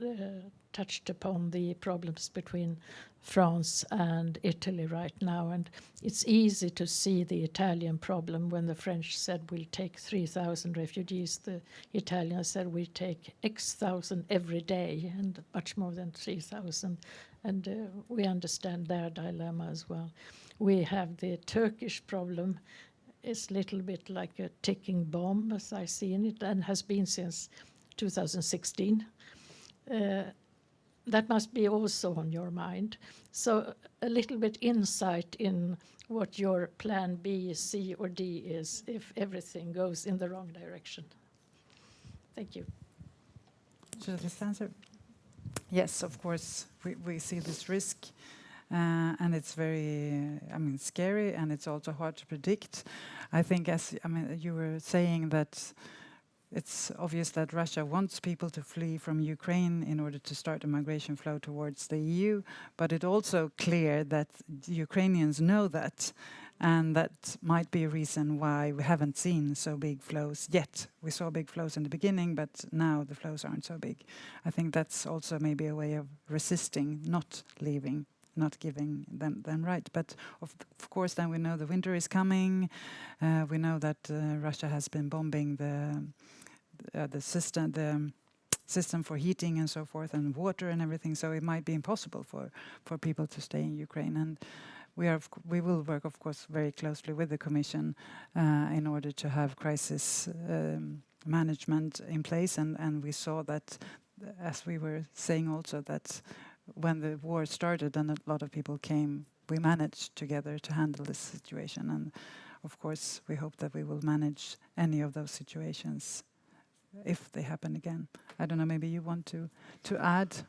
touched upon, the problems between France and Italy right now. And it's easy to see the Italian problem when the French said we'll take 3,000 refugees. The Italians said we take X thousand every day, and much more than 3,000. And we understand their dilemma as well. We have the Turkish problem. is a little bit like a ticking bomb, as I see it, and has been since 2016. That must be also on your mind. So a little bit insight in what your plan B, C, or D is if everything goes in the wrong direction. Thank you. Should I just answer? Yes, of course, we see this risk, and it's very, scary, and it's also hard to predict. I think, you were saying that it's obvious that Russia wants people to flee from Ukraine in order to start a migration flow towards the EU, but it's also clear that the Ukrainians know that, and that might be a reason why we haven't seen so big flows yet. We saw big flows in the beginning, but now the flows aren't so big. I think that's also maybe a way of resisting, not leaving, not giving them right. But of course, then we know the winter is coming. We know that Russia has been bombing the system for heating and so forth, and water and everything. So it might be impossible for people to stay in Ukraine. And we will work, of course, very closely with the Commission in order to have crisis management in place. And we saw that, as we were saying also, that when the war started and a lot of people came, we managed together to handle this situation. And of course, we hope that we will manage any of those situations if they happen again. I don't know, maybe you want to add?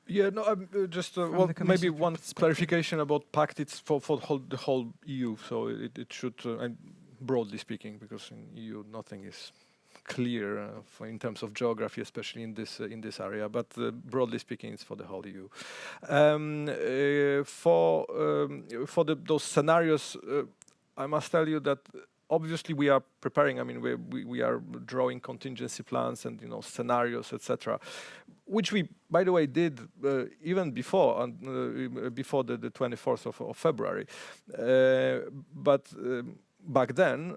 Yeah, no, just maybe one clarification about pact. It's for the whole EU, so it should, broadly speaking, because in EU nothing is clear in terms of geography, especially in this area. But broadly speaking, it's for the whole EU. For those scenarios, I must tell you that obviously we are preparing. I mean, we are drawing contingency plans and scenarios, etc., which we, by the way, did even before the 24th of February. But back then,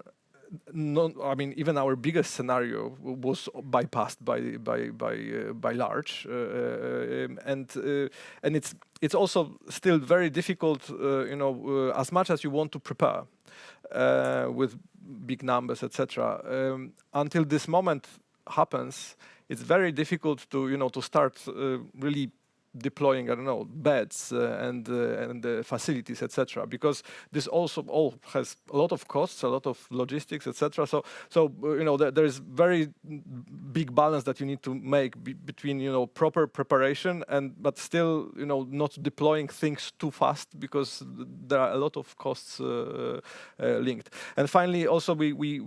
even our biggest scenario was bypassed by large, and it's also still very difficult, as much as you want to prepare with big numbers, etc. Until this moment happens, it's very difficult to start really deploying, beds and facilities, etc. Because this also all has a lot of costs, a lot of logistics, etc. So there is very big balance that you need to make between proper preparation but still not deploying things too fast, because there are a lot of costs linked. And finally, also we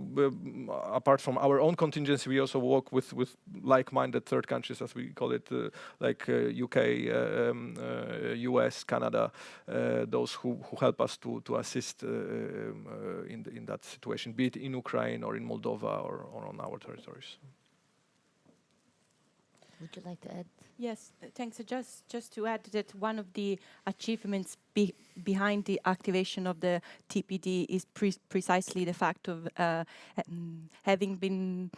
apart from our own contingency, we also work with like-minded third countries, as we call it, like UK. US, Canada, those who help us to assist in that situation, be it in Ukraine or in Moldova or on our territories. Would you like to add? Yes, thanks. So just to add that one of the achievements behind the activation of the TPD is precisely the fact of having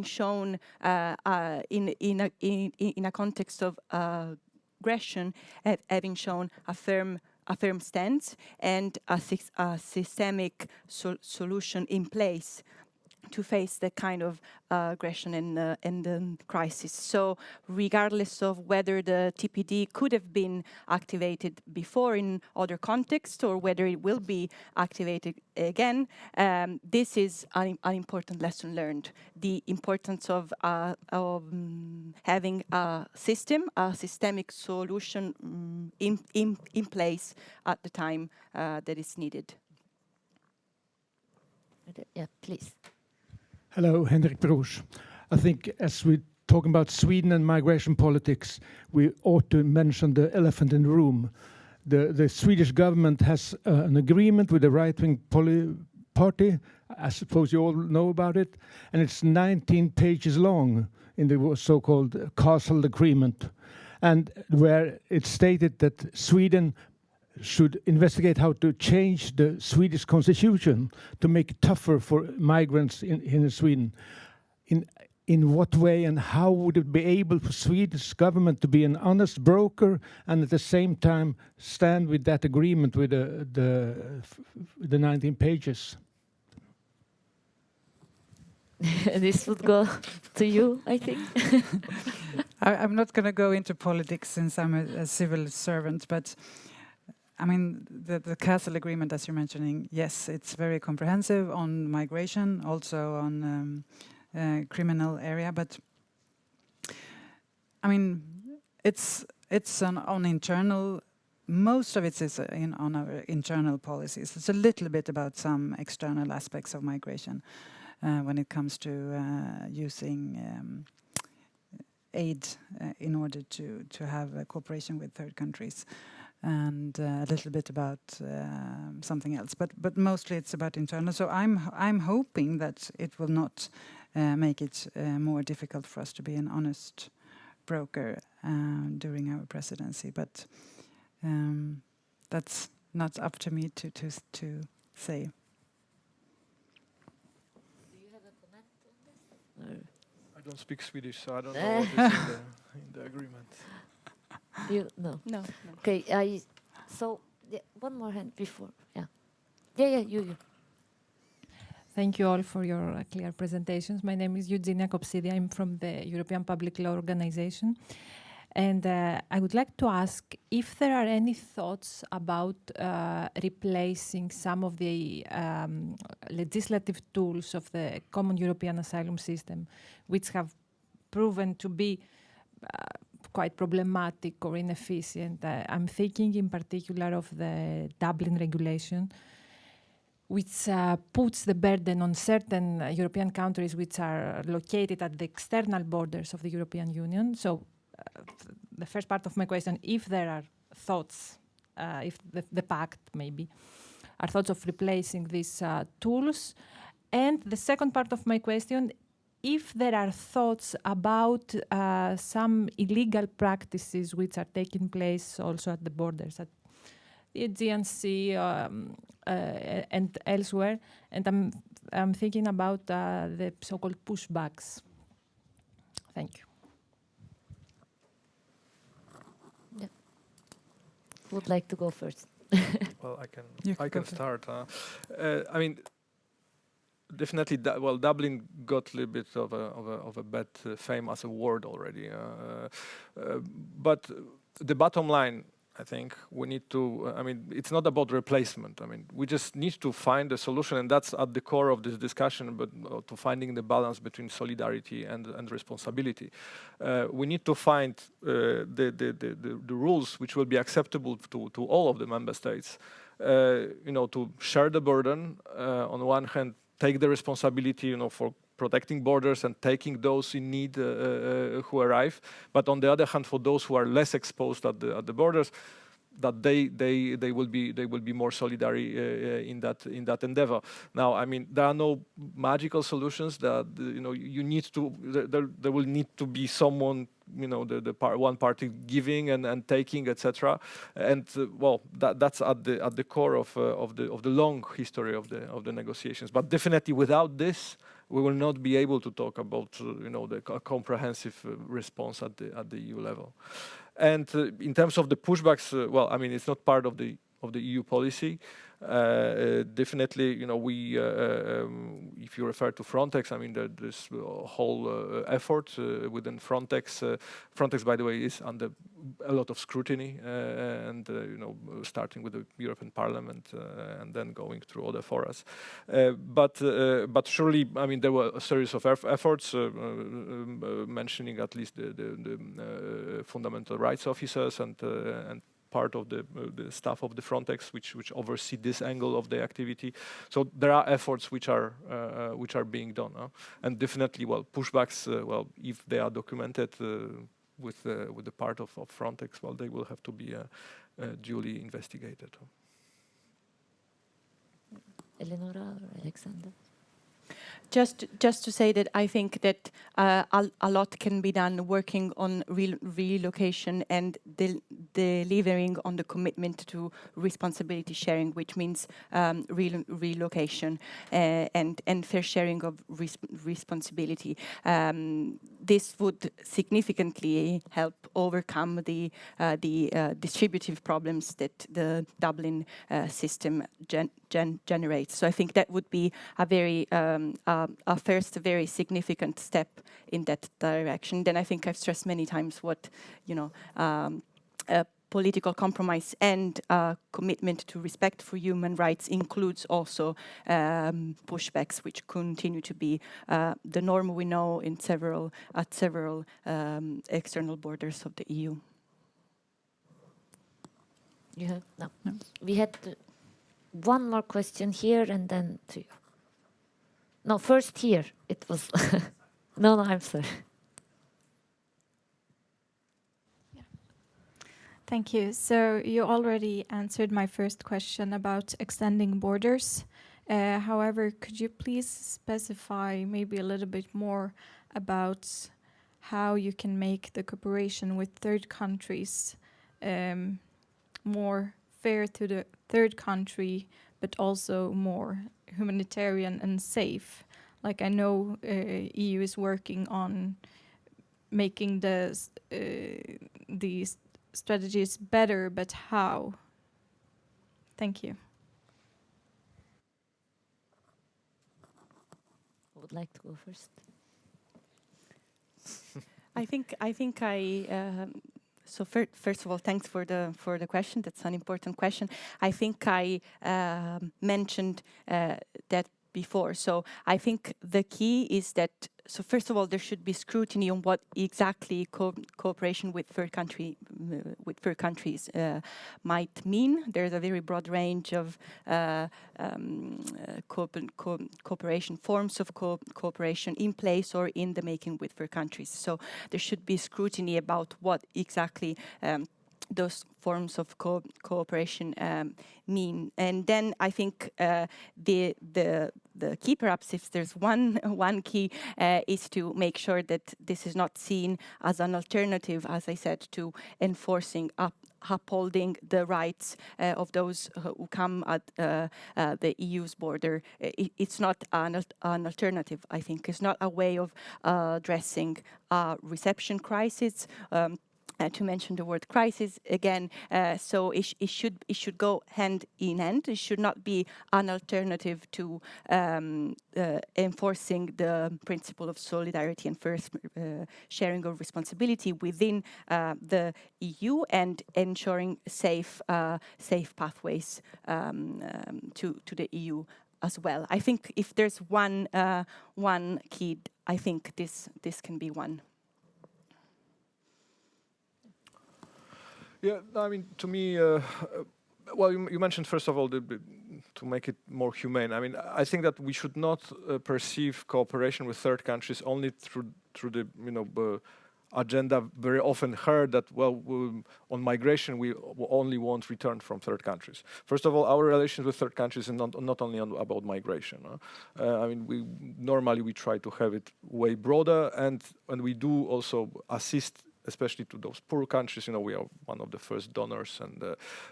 shown in a context of aggression, having shown a firm stance and a systemic solution in place to face the kind of aggression and crisis. So regardless of whether the TPD could have been activated before in other contexts or whether it will be activated again, this is an important lesson learned. The importance of having a systemic solution in place at the time that is needed. Yeah, please. Hello, Henrik Broos. I think as we're talking about Sweden and migration politics, we ought to mention the elephant in the room. The Swedish government has an agreement with the right-wing party. I suppose you all know about it. And it's 19 pages long in the so-called Castle Agreement, and where it's stated that Sweden should investigate how to change the Swedish constitution to make it tougher for migrants in Sweden. in what way and how would it be able for Swedish government to be an honest broker and at the same time stand with that agreement with the 19 pages? This would go to you, I think. I'm not going to go into politics since I'm a civil servant, but I mean, the Castle Agreement, as you're mentioning, yes, it's very comprehensive on migration, also on criminal area, but I mean, it's on internal. Most of it is on our internal policies. It's a little bit about some external aspects of migration when it comes to using aid in order to have cooperation with third countries, and a little bit about something else. But mostly it's about internal. So I'm hoping that it will not make it more difficult for us to be an honest broker during our presidency. But that's not up to me to say. Do you have a comment on this? I don't speak Swedish, so I don't know what is in the agreement. You no. No. Okay. So one more hand before. Yeah. You. Thank you all for your clear presentations. My name is Eugenia Kopsidi. I'm from the European Public Law Organization. And I would like to ask if there are any thoughts about replacing some of the legislative tools of the Common European Asylum System, which have proven to be quite problematic or inefficient. I'm thinking in particular of the Dublin regulation, which puts the burden on certain European countries which are located at the external borders of the European Union. So the first part of my question, if there are thoughts, if the pact maybe, are thoughts of replacing these tools. And the second part of my question, if there are thoughts about some illegal practices which are taking place also at the borders, at the Aegean Sea and elsewhere. And I'm thinking about the so-called pushbacks. Thank you. Yeah. Who would like to go first? Well, You I can can start. I mean, definitely, Dublin got a little bit of a bad fame as a word already. But the bottom line, I think, we need to. I mean, it's not about replacement. I mean, we just need to find a solution, and that's at the core of this discussion. But to finding the balance between solidarity and responsibility, we need to find the rules which will be acceptable to all of the member states. To share the burden on one hand, take the responsibility, for protecting borders and taking those in need who arrive, but on the other hand, for those who are less exposed at the borders, that they will be more solidary in that endeavor. Now, I mean, there are no magical solutions. That you need to. There will need to be someone. One party giving and taking, etc. And that's at the core of the long history of the negotiations. But definitely, without this, we will not be able to talk about the comprehensive response at the EU level. And in terms of the pushbacks, I mean, it's not part of the EU policy. Definitely, we, if you refer to Frontex, I mean, there's a whole effort within Frontex. Frontex, by the way, is under a lot of scrutiny, and starting with the European Parliament and then going through other forums. But surely, I mean, there were a series of efforts mentioning at least the fundamental rights officers and part of the staff of the Frontex, which oversee this angle of the activity. So there are efforts which are being done, and definitely, pushbacks. If they are documented with the part of Frontex, they will have to be duly investigated. Eleonora or Alexander? Just to say that I think that a lot can be done working on relocation and delivering on the commitment to responsibility sharing, which means relocation and fair sharing of responsibility. This would significantly help overcome the distributive problems that the Dublin system generates. So I think that would be a very a first very significant step in that direction. Then I think I've stressed many times what political compromise and commitment to respect for human rights includes also pushbacks, which continue to be the norm we know in several external borders of the EU. You have no. We had one more question here, and then to you. No, first here. It was. No, I'm sorry. Thank you. So you already answered my first question about extending borders. However, could you please specify maybe a little bit more about how you can make the cooperation with third countries more fair to the third country, but also more humanitarian and safe? Like, I know EU is working on making these strategies better, but how? Thank you. Who would like to go first? So first of all, thanks for the question. That's an important question. I think I mentioned that before. So I think the key is that, so first of all, there should be scrutiny on what exactly cooperation with third countries might mean. There's a very broad range of cooperation, forms of cooperation in place or in the making with third countries. So there should be scrutiny about what exactly those forms of cooperation mean. And then I think the key, perhaps if there's one key, is to make sure that this is not seen as an alternative, as I said, to enforcing upholding the rights of those who come at the EU's border. It's not an alternative, I think. It's not a way of addressing a reception crisis. To mention the word crisis again, so it should go hand in hand. It should not be an alternative to enforcing the principle of solidarity and first sharing of responsibility within the EU and ensuring safe pathways to the EU as well. I think if there's one key, I think this can be one. Yeah, I mean, to me, well, you mentioned, first of all, to make it more humane. I mean, I think that we should not perceive cooperation with third countries only through the, agenda very often heard that, well, on migration, we only want return from third countries. First of all, our relations with third countries is not only about migration. I mean, we try to have it way broader, and we do also assist, especially to those poor countries. We are one of the first donors, and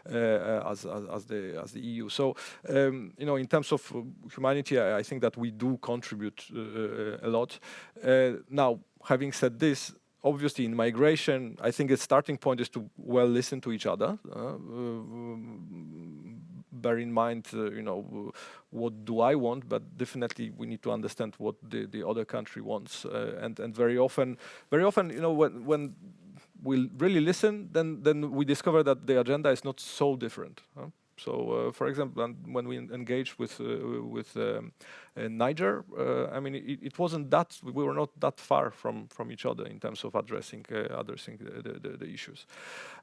as the EU. So, in terms of humanity, I think that we do contribute a lot. Now, having said this, obviously in migration, I think a starting point is to well listen to each other. Bear in mind, what do I want, but definitely we need to understand what the other country wants. And very often, when we really listen, then we discover that the agenda is not so different. So, for example, when we engaged with Niger, I mean, it wasn't that we were not that far from each other in terms of addressing the issues.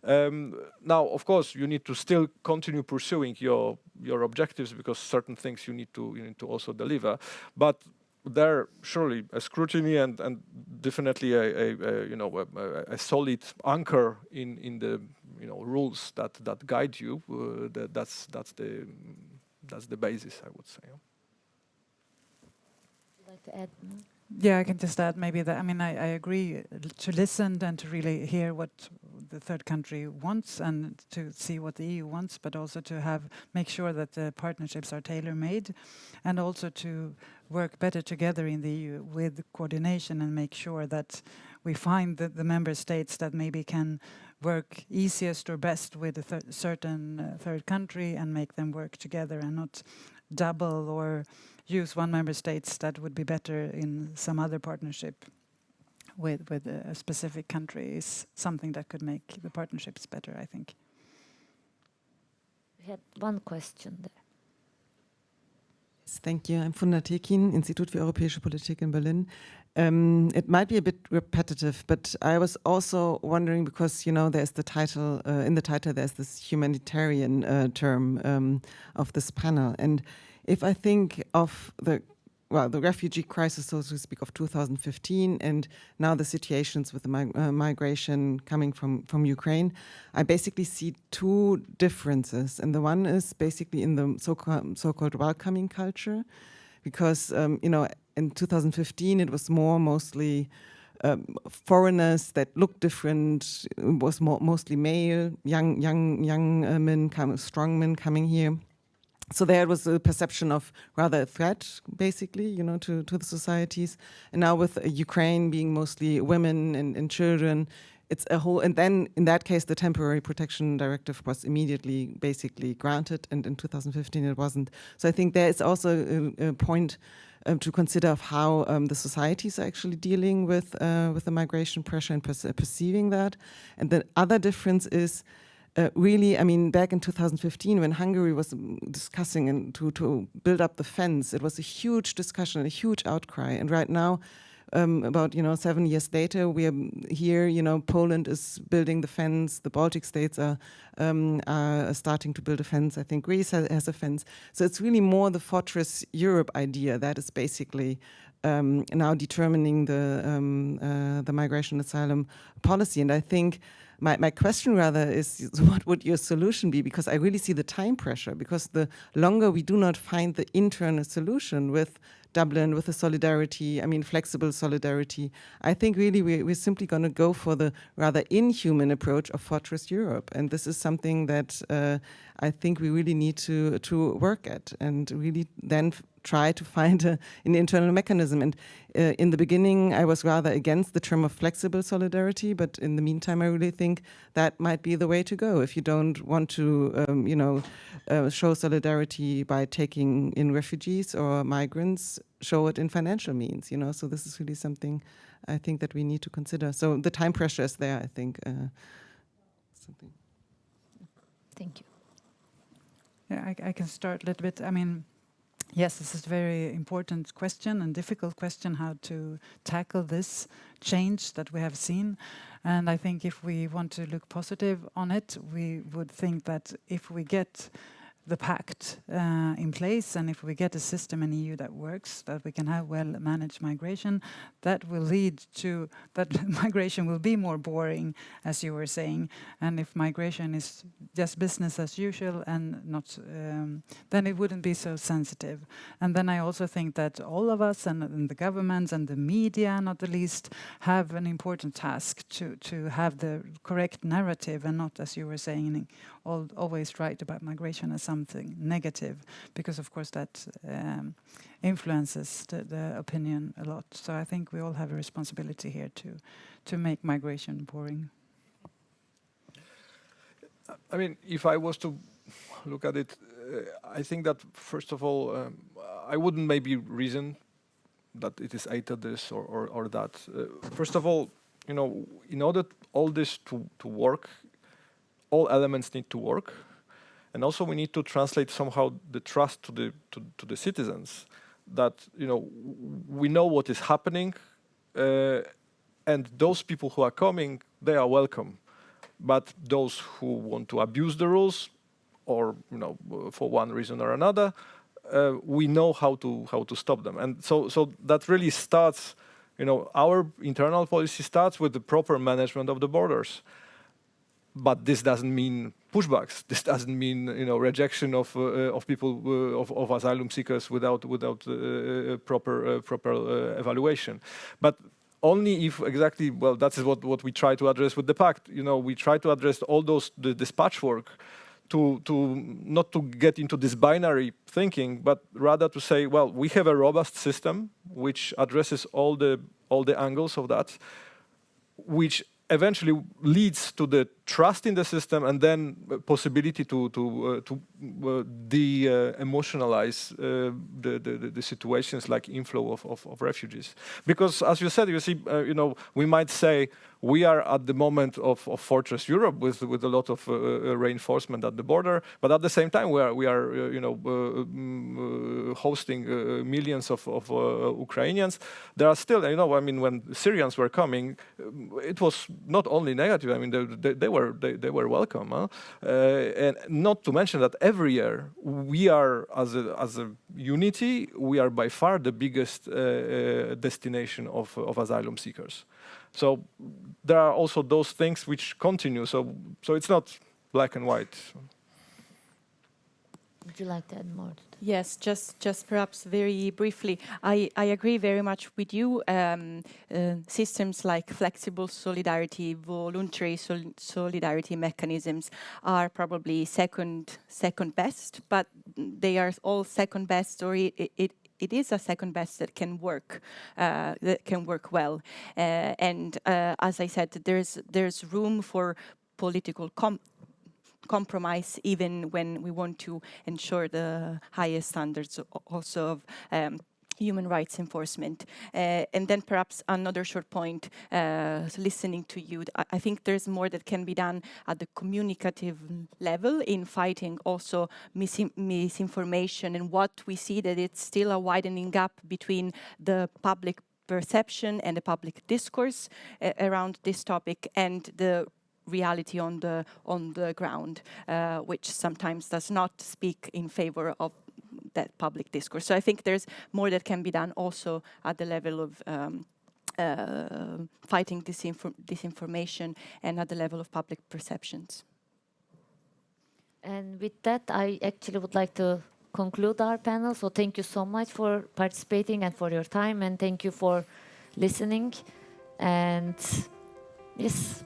Now, of course, you need to still continue pursuing your objectives, because certain things you need to also deliver, but there surely a scrutiny and definitely a solid anchor in the rules that guide you. That's the basis, I would say. Would you like to add? Yeah, I can just add maybe that, I mean, I agree to listen and to really hear what the third country wants and to see what the EU wants, but also to make sure that the partnerships are tailor-made and also to work better together in the EU with coordination and make sure that we find the member states that maybe can work easiest or best with a certain third country and make them work together and not double or use one member states that would be better in some other partnership with a specific country is something that could make the partnerships better, I think. We had one question there. Yes, thank you. I'm Funda Tekin, Institut für Europäische Politik in Berlin. It might be a bit repetitive, but I was also wondering because, you know, there's the title, in the title there's this humanitarian term of this panel. And if I think of the refugee crisis, so to speak, of 2015, and now the situations with the migration coming from Ukraine, I basically see two differences. And the one is basically in the so-called welcoming culture, because, you know, in 2015, it was mostly foreigners that looked different. It was mostly male, young men, strong men coming here. So there was a perception of rather a threat, basically, you know, to the societies. And now with Ukraine being mostly women and children, it's a whole. And then in that case, the temporary protection directive was immediately basically granted, and in 2015 it wasn't. So I think there is also a point to consider of how the societies are actually dealing with the migration pressure and perceiving that. And the other difference is. Really, I mean, back in 2015, when Hungary was discussing and to build up the fence, it was a huge discussion, a huge outcry. And right now, about 7 years later, we are here. You know, Poland is building the fence. The Baltic states are starting to build a fence. I think Greece has a fence. So it's really more the Fortress Europe idea that is basically now determining the migration asylum policy. And I think. My question rather is, what would your solution be? Because I really see the time pressure, because the longer we do not find the internal solution with Dublin, with the solidarity, I mean, flexible solidarity, I think really we're simply going to go for the rather inhuman approach of Fortress Europe. And this is something that I think we really need to work at and really then try to find an internal mechanism. And in the beginning, I was rather against the term of flexible solidarity, but in the meantime, I really think that might be the way to go. If you don't want to, show solidarity by taking in refugees or migrants, show it in financial means, So this is really something I think that we need to consider. So the time pressure is there, I think. Something. Thank you. Yeah, I can start a little bit. I mean, yes, this is a very important question and difficult question, how to tackle this change that we have seen. And I think if we want to look positive on it, we would think that if we get the pact in place, and if we get a system in EU that works, that we can have well-managed migration, that will lead to that migration will be more boring, as you were saying. And if migration is just business as usual and not, then it wouldn't be so sensitive. And then I also think that all of us and the governments and the media, not the least, have an important task to have the correct narrative and not, as you were saying, always write about migration as something negative, because of course that influences the opinion a lot. So I think we all have a responsibility here to make migration boring. I mean, if I was to look at it, I think that first of all, I wouldn't maybe reason that it is either this or that. First of all, in order all this to work, all elements need to work, and also we need to translate somehow the trust to the citizens that we know what is happening, and those people who are coming, they are welcome, but those who want to abuse the rules, or for one reason or another, we know how to stop them. And so that really starts. Our internal policy starts with the proper management of the borders. but this doesn't mean pushbacks. This doesn't mean rejection of people of asylum seekers without proper evaluation. But only if exactly, well, that is what we try to address with the pact. We try to address all this patchwork to not to get into this binary thinking, but rather to say, well, we have a robust system which addresses all the angles of that, which eventually leads to the trust in the system and then possibility to de-emotionalize the situations like inflow of refugees. Because as you said, you see, we might say we are at the moment of Fortress Europe with a lot of reinforcement at the border, but at the same time we are hosting millions of Ukrainians. There are still, I mean, when Syrians were coming, it was not only negative. I mean, they were welcome, huh? And not to mention that every year we are, as a unity, we are by far the biggest destination of asylum seekers. So there are also those things which continue. So it's not black and white. Would you like to add more? Yes, just perhaps very briefly. I agree very much with you. Systems like flexible solidarity, voluntary solidarity mechanisms are probably second best, but they are all second best, or it is a second best that can work well. And as I said, there's room for political compromise, even when we want to ensure the highest standards also of human rights enforcement. And then perhaps another short point, listening to you, I think there's more that can be done at the communicative level in fighting also misinformation, and what we see that it's still a widening gap between the public perception and the public discourse around this topic and the reality on the ground, which sometimes does not speak in favor of that public discourse. So I think there's more that can be done also at the level of fighting disinformation and at the level of public perceptions. And with that, I actually would like to conclude our panel. So thank you so much for participating and for your time, and thank you for listening. And yes.